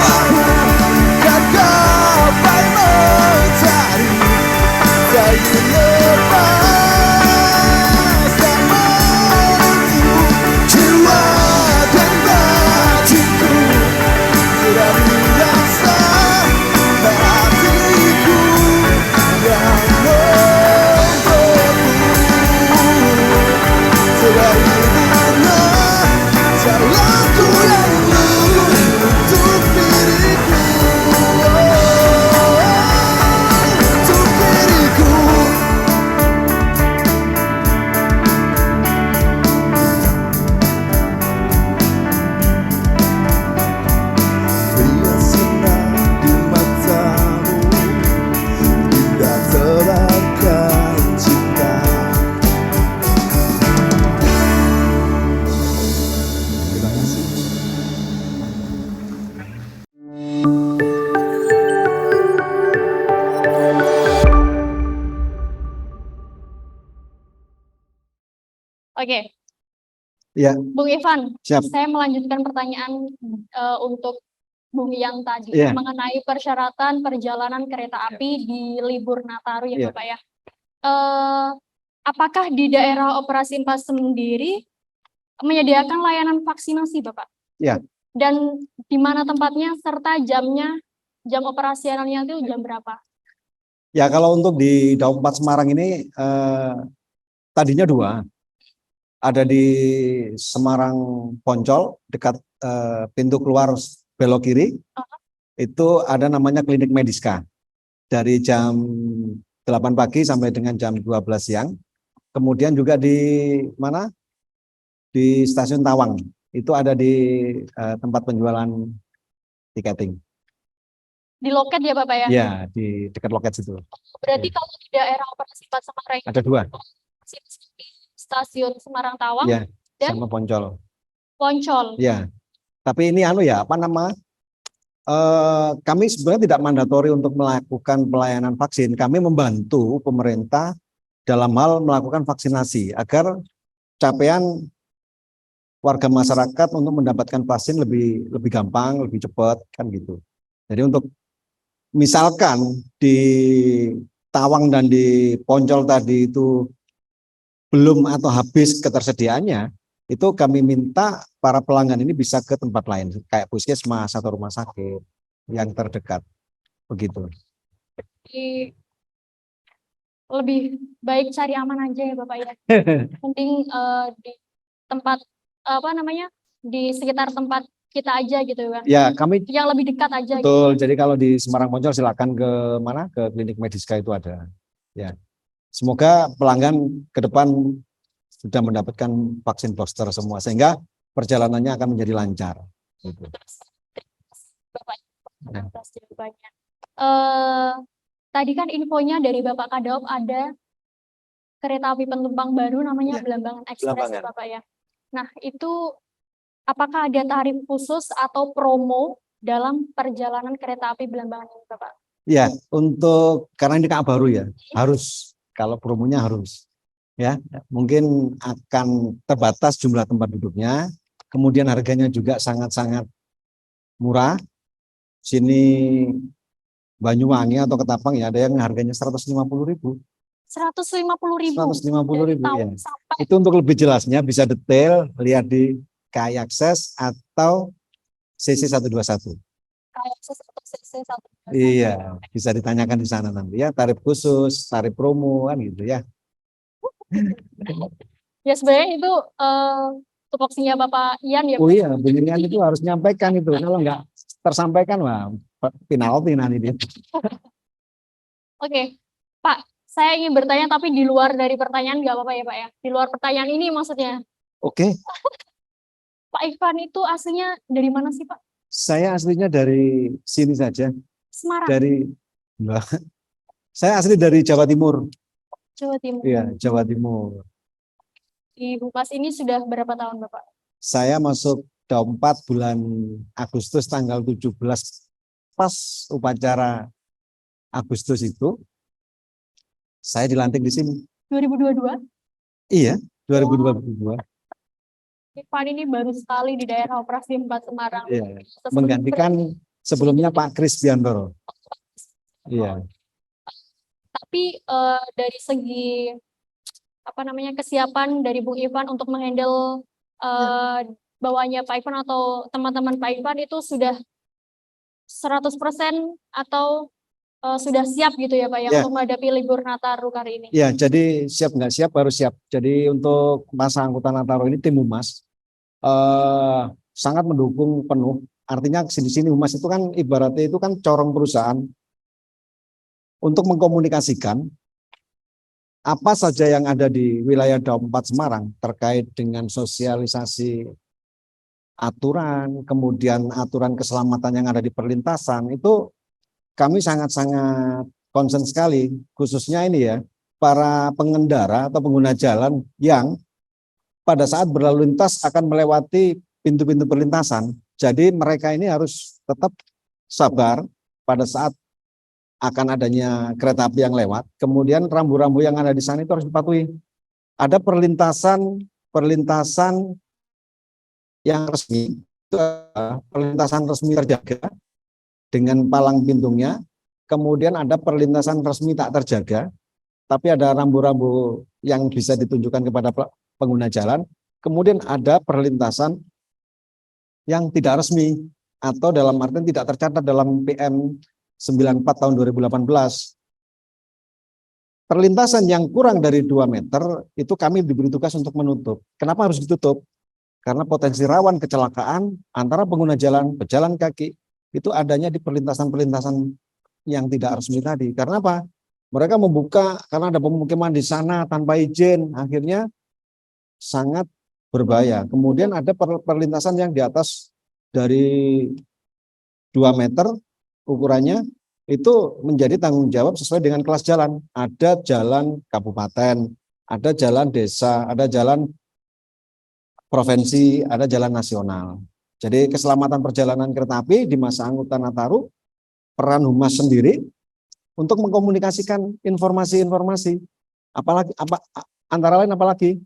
bersamamu dan gapai mentari. Tak ingin lepas dan menentu jiwa dan batinku. Selalu rasa hatiku yang membeku. Sebagai bunga jalanku yang lugu untuk diriku, untuk diriku. Bila senang di matamu, indah terangkan cinta. Terima kasih. Oke, Ya, Bung Ivan, siap. saya melanjutkan pertanyaan untuk Bung Yang tadi Iya. mengenai persyaratan perjalanan kereta api di libur Nataru ya Iya. Bapak ya. Apakah di daerah operasi 4 sendiri menyediakan layanan vaksinasi Bapak? Iya. Dan di mana tempatnya serta jamnya, jam operasionalnya itu jam berapa? Ya, kalau untuk di Daup 4 Semarang ini tadinya 2. Ada di Semarang Poncol dekat pintu keluar belok kiri. Itu ada namanya klinik Mediska. Dari jam 8 pagi sampai dengan jam 12 siang. Kemudian juga di mana? Di Stasiun Tawang. Itu ada di tempat penjualan tiketing. Di loket ya Bapak ya? Ya, di dekat loket situ. Berarti Ya. kalau di daerah operasi 4 Semarang Ada 2. di stasiun Semarang Tawang Ya, dan sama Poncol. Poncol. Ya. Tapi ini kami sebenarnya tidak mandatori untuk melakukan pelayanan vaksin. Kami membantu pemerintah dalam hal melakukan vaksinasi agar capaian warga masyarakat untuk mendapatkan vaksin lebih gampang, lebih cepat kan gitu. Jadi untuk misalkan di Tawang dan di Poncol tadi itu belum atau habis ketersediaannya, itu kami minta para pelanggan ini bisa ke tempat lain, kayak puskesmas atau rumah sakit yang terdekat, begitu. lebih baik cari aman aja ya Bapak ya. Penting di tempat apa namanya, di sekitar tempat kita aja gitu kan. Ya, kami Yang lebih dekat aja gitu. betul. Jadi kalau di Semarang Poncol silakan ke mana? Ke klinik Mediska itu ada. Ya. Semoga pelanggan ke depan sudah mendapatkan vaksin booster semua sehingga perjalanannya akan menjadi lancar. Gitu. Bapak Ya. atas jawabannya. Tadi kan infonya dari Bapak Kadaup ada kereta api penumpang baru namanya Ya, Belambangan Express ya Belambangan. Bapak ya. Nah, itu apakah ada tarif khusus atau promo dalam perjalanan kereta api Belambangan ini Bapak? Ya, untuk karena ini KA baru ya, harus kalau promonya harus ya, mungkin akan terbatas jumlah tempat duduknya, kemudian harganya juga sangat-sangat murah. Sini Banyuwangi atau Ketapang ya ada yang harganya 150.000. 150.000 150.000 dari ya. tahun sampai Itu untuk lebih jelasnya bisa detail lihat di KAI Akses atau CC 121. kayak atau CC 1. Iya, bisa ditanyakan di sana nanti ya, tarif khusus, tarif promo kan gitu ya. Ya sebenarnya itu tupoksinya Bapak Ian ya Oh Pak. iya, beginian itu harus nyampaikan itu. Kalau nggak tersampaikan, wah penalti nanti dia. Oke, Pak, saya ingin bertanya tapi di luar dari pertanyaan nggak apa-apa ya Pak ya? Di luar pertanyaan ini maksudnya. Oke, Pak Ivan itu aslinya dari mana sih Pak? saya aslinya dari sini saja, Semarang, dari Wah, saya asli dari Jawa Timur. Jawa Timur. Iya, Jawa Timur. Di Humas ini sudah berapa tahun Bapak? Saya masuk Daum 4 bulan Agustus tanggal 17 pas upacara Agustus itu saya dilantik di sini. 2022? Iya, 2022. Ivan ini baru sekali di daerah operasi 4 Semarang. Iya, Sebelum- menggantikan sebelumnya Pak Kris Biantoro. Iya. Tapi dari segi apa namanya kesiapan dari Bung Ivan untuk menghandle bawahnya Pak Ivan atau teman-teman Pak Ivan itu sudah 100% atau sudah siap gitu ya Pak ya Ya. untuk menghadapi libur Nataru kali ini? Ya, jadi siap nggak siap harus siap. Jadi untuk masa angkutan Nataru ini tim Humas sangat mendukung penuh. Artinya di sini Humas itu kan ibaratnya itu kan corong perusahaan untuk mengkomunikasikan apa saja yang ada di wilayah Daum 4 Semarang terkait dengan sosialisasi aturan, kemudian aturan keselamatan yang ada di perlintasan, itu kami sangat-sangat concern sekali, khususnya ini ya, para pengendara atau pengguna jalan yang pada saat berlalu lintas akan melewati pintu-pintu perlintasan. Jadi mereka ini harus tetap sabar pada saat akan adanya kereta api yang lewat. Kemudian rambu-rambu yang ada di sana itu harus dipatuhi. Ada perlintasan yang resmi, itu perlintasan resmi terjaga dengan palang pintunya. Kemudian ada perlintasan resmi tak terjaga, tapi ada rambu-rambu yang bisa ditunjukkan kepada pengguna jalan. Kemudian ada perlintasan yang tidak resmi atau dalam artian tidak tercatat dalam PM 94 tahun 2018. Perlintasan yang kurang dari 2 meter itu kami diberi tugas untuk menutup. Kenapa harus ditutup? Karena potensi rawan kecelakaan antara pengguna jalan, pejalan kaki itu adanya di perlintasan-perlintasan yang tidak resmi tadi. Karena apa? Mereka membuka karena ada pemukiman di sana tanpa izin, akhirnya sangat berbahaya. Kemudian ada perlintasan yang di atas dari 2 meter ukurannya, itu menjadi tanggung jawab sesuai dengan kelas jalan. Ada jalan kabupaten, ada jalan desa, ada jalan provinsi, ada jalan nasional. Jadi keselamatan perjalanan kereta api di masa angkutan Nataru, peran Humas sendiri untuk mengkomunikasikan informasi-informasi. Apalagi antara lain apalagi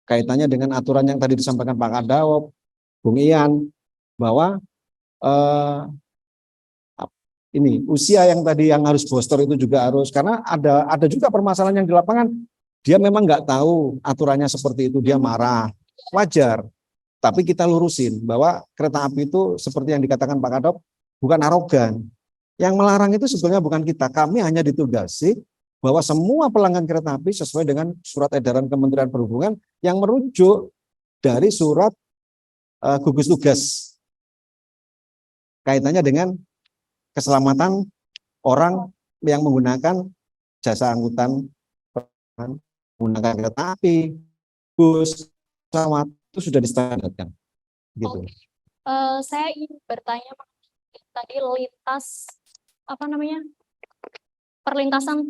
kaitannya dengan aturan yang tadi disampaikan Pak Kadaup, Bung Ian, bahwa ini usia yang tadi yang harus booster itu juga harus, karena ada juga permasalahan yang di lapangan, dia memang nggak tahu aturannya seperti itu, dia marah, wajar. Tapi kita lurusin bahwa kereta api itu seperti yang dikatakan Pak Kadaup bukan arogan. Yang melarang itu sebetulnya bukan kita, kami hanya ditugasi bahwa semua pelanggan kereta api sesuai dengan surat edaran Kementerian Perhubungan yang merujuk dari surat gugus tugas kaitannya dengan keselamatan orang yang menggunakan jasa angkutan menggunakan kereta api, bus, pesawat itu sudah distandarkan. Gitu. Saya ingin bertanya tadi lintas perlintasan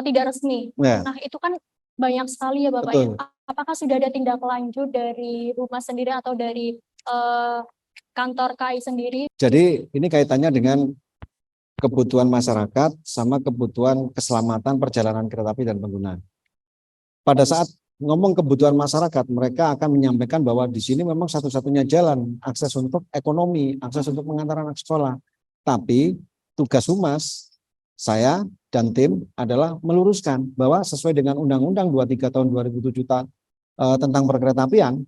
tidak resmi. Ya. Nah, itu kan banyak sekali ya Bapak Betul. ya. Apakah sudah ada tindak lanjut dari rumah sendiri atau dari kantor KAI sendiri? Jadi ini kaitannya dengan kebutuhan masyarakat sama kebutuhan keselamatan perjalanan kereta api dan pengguna. Pada saat ngomong kebutuhan masyarakat, mereka akan menyampaikan bahwa di sini memang satu-satunya jalan akses untuk ekonomi, akses untuk mengantar anak sekolah. Tapi tugas humas saya dan tim adalah meluruskan bahwa sesuai dengan Undang-Undang 23 tahun 2007 tentang perkeretaapian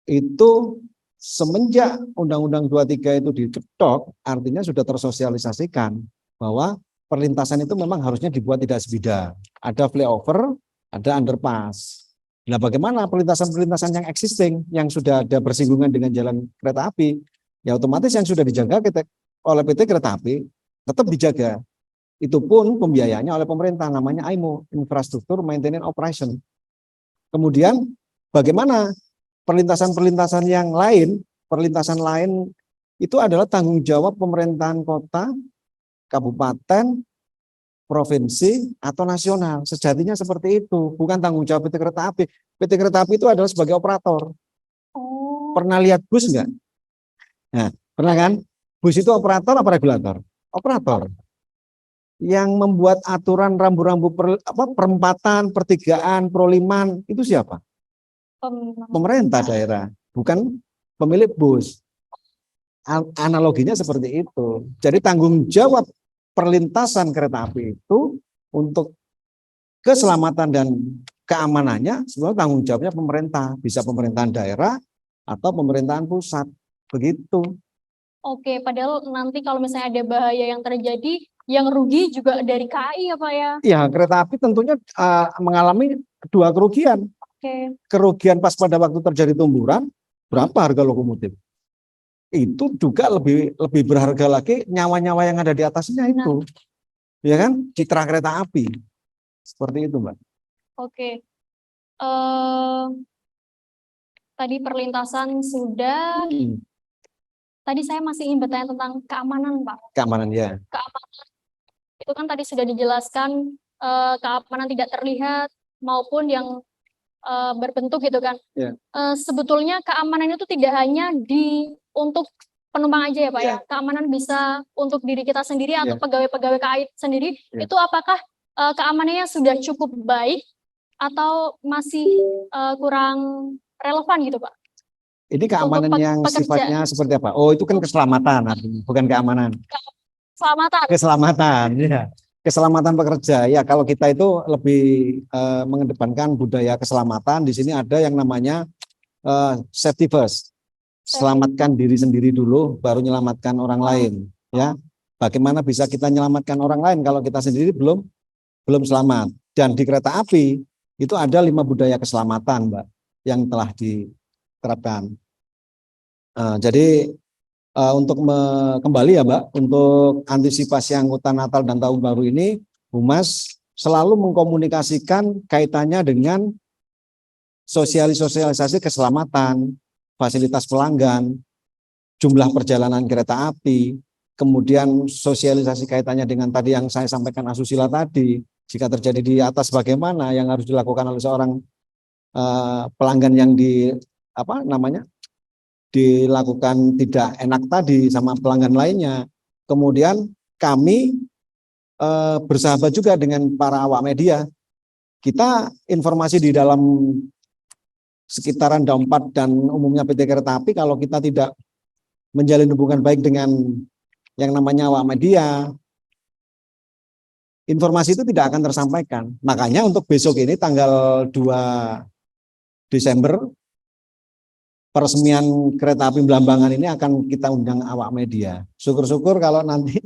itu semenjak Undang-Undang 23 itu diketok, artinya sudah tersosialisasikan bahwa perlintasan itu memang harusnya dibuat tidak sebidang. Ada flyover, ada underpass. Nah, bagaimana perlintasan-perlintasan yang existing, yang sudah ada bersinggungan dengan jalan kereta api, ya otomatis yang sudah dijaga oleh PT Kereta Api tetap dijaga. Itu pun pembiayaannya oleh pemerintah, namanya AIMO, Infrastruktur Maintenance Operation. Kemudian bagaimana perlintasan-perlintasan yang lain, perlintasan lain itu adalah tanggung jawab pemerintahan kota, kabupaten, provinsi, atau nasional. Sejatinya seperti itu, bukan tanggung jawab PT Kereta Api. PT Kereta Api itu adalah sebagai operator. Oh, Pernah lihat bus enggak? Nah, pernah kan? Bus itu operator apa regulator? Operator. Yang membuat aturan rambu-rambu perempatan, pertigaan, proliman, itu siapa? Pemerintah daerah, bukan pemilik bus. Analoginya seperti itu. Jadi tanggung jawab perlintasan kereta api itu untuk keselamatan dan keamanannya sebenarnya tanggung jawabnya pemerintah, bisa pemerintahan daerah atau pemerintahan pusat. Begitu. Oke, padahal nanti kalau misalnya ada bahaya yang terjadi, yang rugi juga dari KAI ya Pak ya? Ya, kereta api tentunya mengalami dua kerugian. Oke. Kerugian pas pada waktu terjadi tumburan, berapa harga lokomotif? Itu juga lebih berharga lagi nyawa-nyawa yang ada di atasnya itu. Ya kan? Citra kereta api. Seperti itu, Mbak. Oke. Tadi perlintasan sudah. Tadi saya masih ingin bertanya tentang keamanan, Pak. Keamanan ya. Keamanan itu kan tadi sudah dijelaskan keamanan tidak terlihat maupun yang berbentuk gitu kan. Ya. Sebetulnya keamanan itu tidak hanya untuk penumpang aja ya Pak ya. Keamanan bisa untuk diri kita sendiri atau pegawai-pegawai KAI sendiri. Itu apakah keamanannya sudah cukup baik atau masih kurang relevan gitu Pak? Ini keamanan yang sifatnya seperti apa? Oh, itu kan keselamatan artinya, bukan keamanan. Keselamatan, ya. Keselamatan pekerja. Ya, kalau kita itu lebih mengedepankan budaya keselamatan, di sini ada yang namanya safety first. Selamatkan diri sendiri dulu, baru menyelamatkan orang lain. Ya, bagaimana bisa kita menyelamatkan orang lain kalau kita sendiri belum selamat? Dan di kereta api itu ada 5 budaya keselamatan, Mbak, yang telah diterapkan. Jadi untuk kembali ya Mbak, untuk antisipasi angkutan Natal dan Tahun Baru ini, Humas selalu mengkomunikasikan kaitannya dengan sosialisasi keselamatan, fasilitas pelanggan, jumlah perjalanan kereta api, kemudian sosialisasi kaitannya dengan tadi yang saya sampaikan asusila tadi, jika terjadi di atas bagaimana yang harus dilakukan oleh seorang pelanggan yang dilakukan tidak enak tadi sama pelanggan lainnya. Kemudian kami bersahabat juga dengan para awak media. Kita informasi di dalam sekitaran Daum 4 dan umumnya PT Kereta Api, kalau kita tidak menjalin hubungan baik dengan yang namanya awak media, informasi itu tidak akan tersampaikan. Makanya untuk besok ini tanggal 2 Desember peresmian kereta api Belambangan ini akan kita undang awak media. Syukur-syukur kalau nanti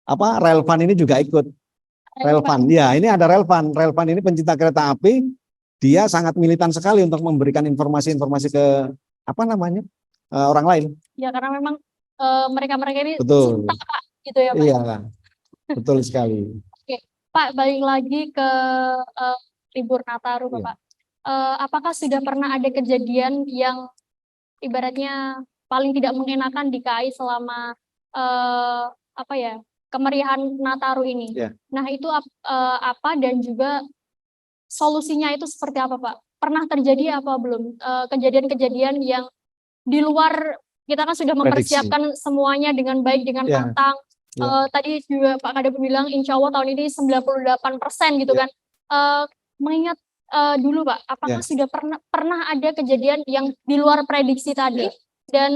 relevan ini juga ikut Relvan. Ya, ini ada Relvan. Relvan ini pencinta kereta api. Dia sangat militan sekali untuk memberikan informasi-informasi ke apa namanya orang lain. Ya karena memang mereka-mereka ini Betul. cinta Pak, gitu ya Pak. Iya, betul sekali. Oke, Pak, balik lagi ke libur Nataru, Iya. Bapak. Apakah sudah pernah ada kejadian yang ibaratnya paling tidak mengenakan di KAI selama apa ya kemeriahan Nataru ini? Iya. Nah, itu apa dan juga solusinya itu seperti apa, Pak? Pernah terjadi apa belum kejadian-kejadian yang di luar kita kan sudah Prediksi. mempersiapkan semuanya dengan baik, dengan Ya. matang. Ya. Tadi juga Pak Kadep bilang insya Allah tahun ini 98% gitu Ya. kan. Mengingat dulu Pak, apakah Ya. sudah pernah ada kejadian yang di luar prediksi tadi Ya. dan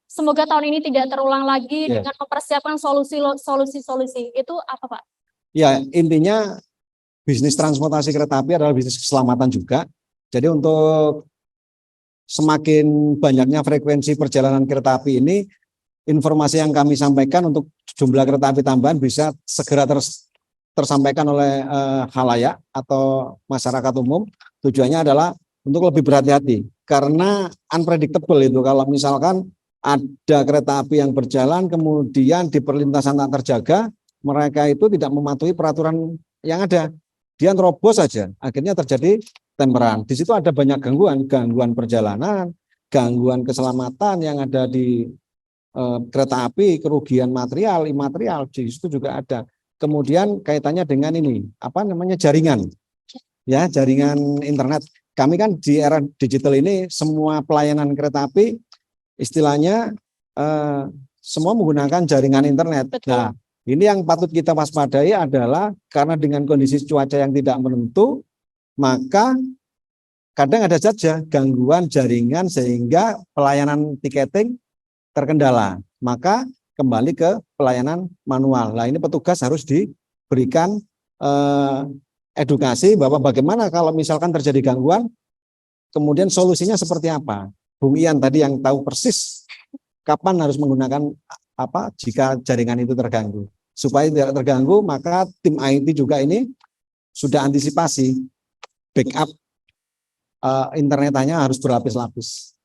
semoga tahun ini tidak terulang lagi Ya. dengan mempersiapkan solusi-solusi. Itu apa Pak? Ya, intinya bisnis transportasi kereta api adalah bisnis keselamatan juga. Jadi untuk semakin banyaknya frekuensi perjalanan kereta api ini, informasi yang kami sampaikan untuk jumlah kereta api tambahan bisa segera tersampaikan oleh khalayak atau masyarakat umum. Tujuannya adalah untuk lebih berhati-hati karena unpredictable itu. Kalau misalkan ada kereta api yang berjalan kemudian di perlintasan tak terjaga, mereka itu tidak mematuhi peraturan yang ada. Dia terobos saja, akhirnya terjadi temperan. Di situ ada banyak gangguan perjalanan, gangguan keselamatan yang ada di kereta api, kerugian material, imaterial, di situ juga ada. Kemudian kaitannya dengan ini, apa namanya jaringan, ya jaringan internet. Kami kan di era digital ini semua pelayanan kereta api istilahnya semua menggunakan jaringan internet. Betul. Nah, ini yang patut kita waspadai adalah karena dengan kondisi cuaca yang tidak menentu, maka kadang ada saja gangguan jaringan sehingga pelayanan tiketing terkendala. Maka kembali ke pelayanan manual. Nah, ini petugas harus diberikan edukasi bahwa bagaimana kalau misalkan terjadi gangguan, kemudian solusinya seperti apa. Bung Ian tadi yang tahu persis kapan harus menggunakan apa jika jaringan itu terganggu. Supaya tidak terganggu, maka tim IT juga ini sudah antisipasi backup internetannya harus berlapis-lapis.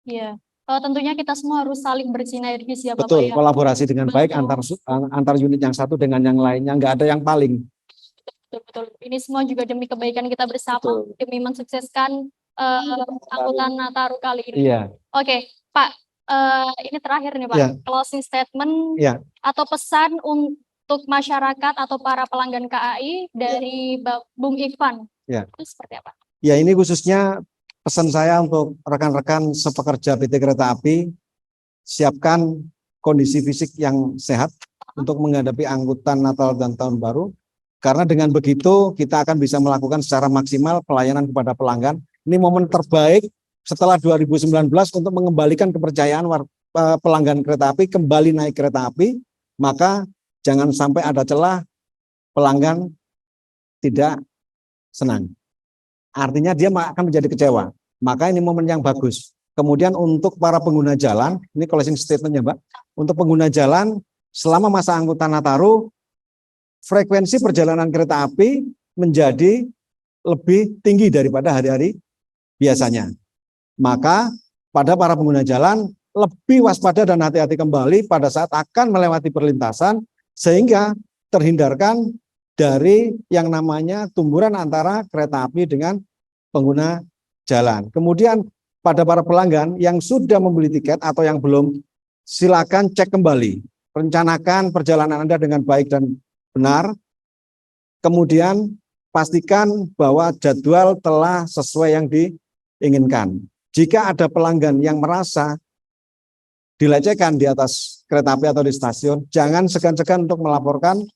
Iya. Tentunya kita semua harus saling bersinergis ya Bapak Betul, ya. kolaborasi dengan baik antar unit yang satu dengan yang lainnya, nggak ada yang paling. Betul. Ini semua juga demi kebaikan kita bersama, Betul. demi mensukseskan angkutan Nataru kali ini. Iya. Oke, Pak, ini terakhir nih Pak, Iya. closing statement Iya. atau pesan untuk masyarakat atau para pelanggan KAI dari Bung Ivan. Iya. Itu seperti apa? Ya, ini khususnya pesan saya untuk rekan-rekan sepekerja PT Kereta Api, siapkan kondisi fisik yang sehat untuk menghadapi angkutan Natal dan Tahun Baru. Karena dengan begitu kita akan bisa melakukan secara maksimal pelayanan kepada pelanggan. Ini momen terbaik setelah 2019 untuk mengembalikan kepercayaan pelanggan kereta api kembali naik kereta api. Maka jangan sampai ada celah pelanggan tidak senang. Artinya dia akan menjadi kecewa. Maka ini momen yang bagus. Kemudian untuk para pengguna jalan, ini closing statement-nya Mbak. Untuk pengguna jalan, selama masa angkutan Nataru, frekuensi perjalanan kereta api menjadi lebih tinggi daripada hari-hari biasanya. Maka pada para pengguna jalan, lebih waspada dan hati-hati kembali pada saat akan melewati perlintasan, sehingga terhindarkan dari yang namanya tumburan antara kereta api dengan pengguna jalan. Kemudian pada para pelanggan yang sudah membeli tiket atau yang belum, silakan cek kembali, rencanakan perjalanan Anda dengan baik dan benar. Kemudian pastikan bahwa jadwal telah sesuai yang diinginkan. Jika ada pelanggan yang merasa dilecehkan di atas kereta api atau di stasiun, jangan segan-segan untuk melaporkan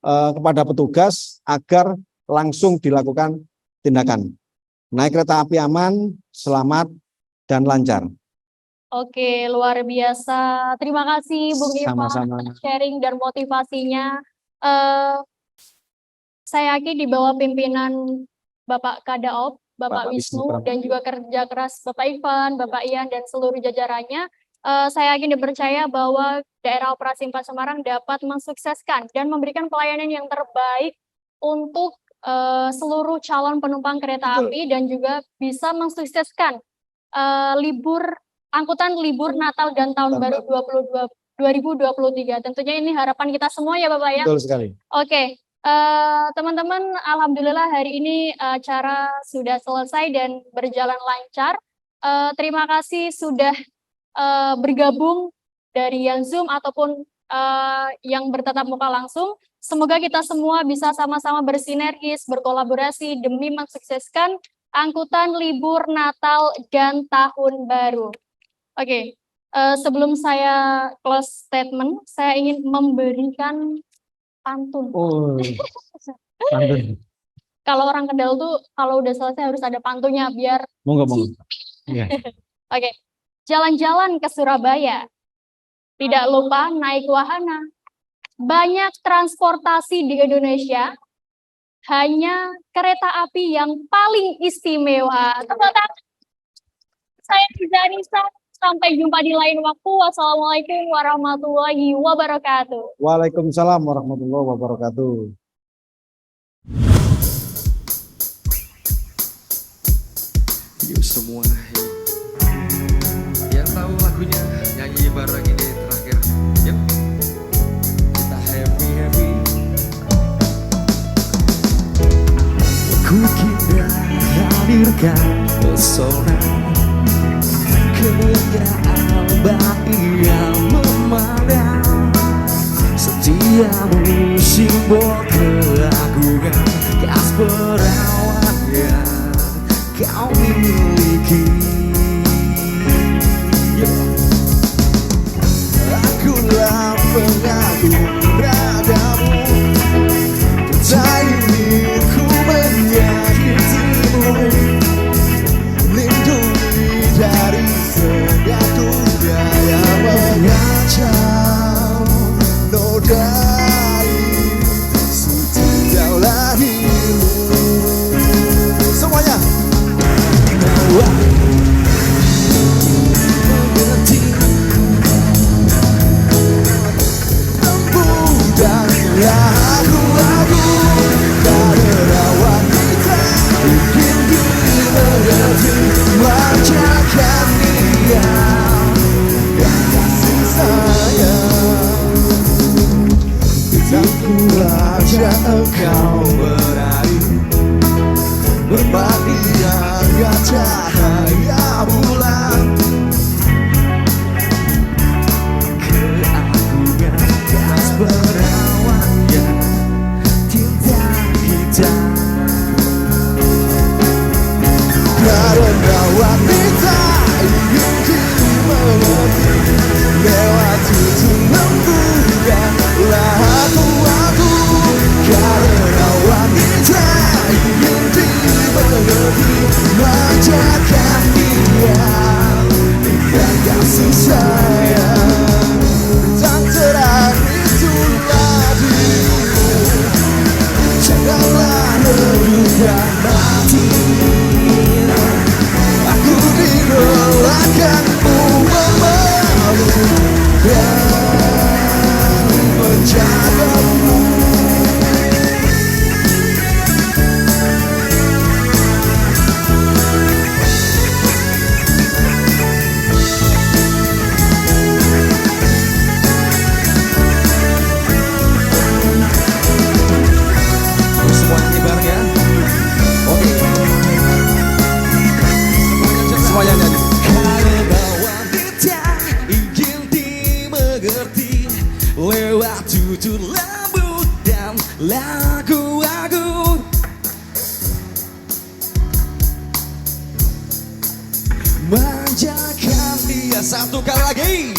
kepada petugas agar langsung dilakukan tindakan. Naik kereta api aman, selamat, dan lancar. Oke, luar biasa. Terima kasih Bung Ivan Sama-sama. atas sharing dan motivasinya. Saya yakin di bawah pimpinan Bapak Kadaop, Bapak Wisnu, dan juga kerja keras Bapak Ivan, Bapak Ian, dan seluruh jajarannya, saya yakin dipercaya bahwa daerah operasi 4 Semarang dapat mensukseskan dan memberikan pelayanan yang terbaik untuk seluruh calon penumpang kereta api dan juga bisa mensukseskan libur angkutan libur Natal dan Tahun Baru 2023. Tentunya ini harapan kita semua ya Bapak ya. Betul sekali. Oke, teman-teman, alhamdulillah hari ini acara sudah selesai dan berjalan lancar. Terima kasih sudah bergabung dari yang Zoom ataupun yang bertatap muka langsung. Semoga kita semua bisa sama-sama bersinergis, berkolaborasi demi mensukseskan angkutan libur Natal dan Tahun Baru. Oke, sebelum saya close statement, saya ingin memberikan pantun. Oh, pantun. Kalau orang Kendal tuh kalau udah selesai harus ada pantunnya biar. Monggo. Iya. Oke, jalan-jalan ke Surabaya. Tidak lupa naik wahana. Banyak transportasi di Indonesia, hanya kereta api yang paling istimewa. Tepuk tangan. Saya Nisa. Sampai jumpa di lain waktu. Wassalamualaikum warahmatullahi wabarakatuh. Waalaikumsalam warahmatullahi wabarakatuh. Yuk semua yang tahu lagunya nyanyi bareng ini terakhir. Yuk kita happy. Ku kira hadirkan pesona kemuliaan bagi yang memandang, setiamu simbol keagungan, khas perawan yang kau miliki. Akulah pengagum ragamu, cinta ini ku menyakitimu, lindungi dari segala dunia yang mengacau, nodai setiap lahirmu. Semuanya. Mengerti lembu dan lagu-lagu karena wanita ingin dimengerti, manjakan dia yang kasih sayang. Aku raja engkau berani berbagi harga cahaya bulan, keagungan khas perawan yang cinta kita. Karena wanita ingin dimengerti, lewat tutur lembu dan lagu-lagu. Karena wanita ingin dimengerti, manjakan dia dan kasih sayang. Dan terang itulah dirimu, janganlah reduhkan mati. Aku direlakanmu memeluk dan menjagamu. Semuanya bareng ya. Oke. Semuanya nyanyi. Karena wanita ingin dimengerti, lewat tutur lembu dan lagu-lagu. Manjakan dia satu kali lagi.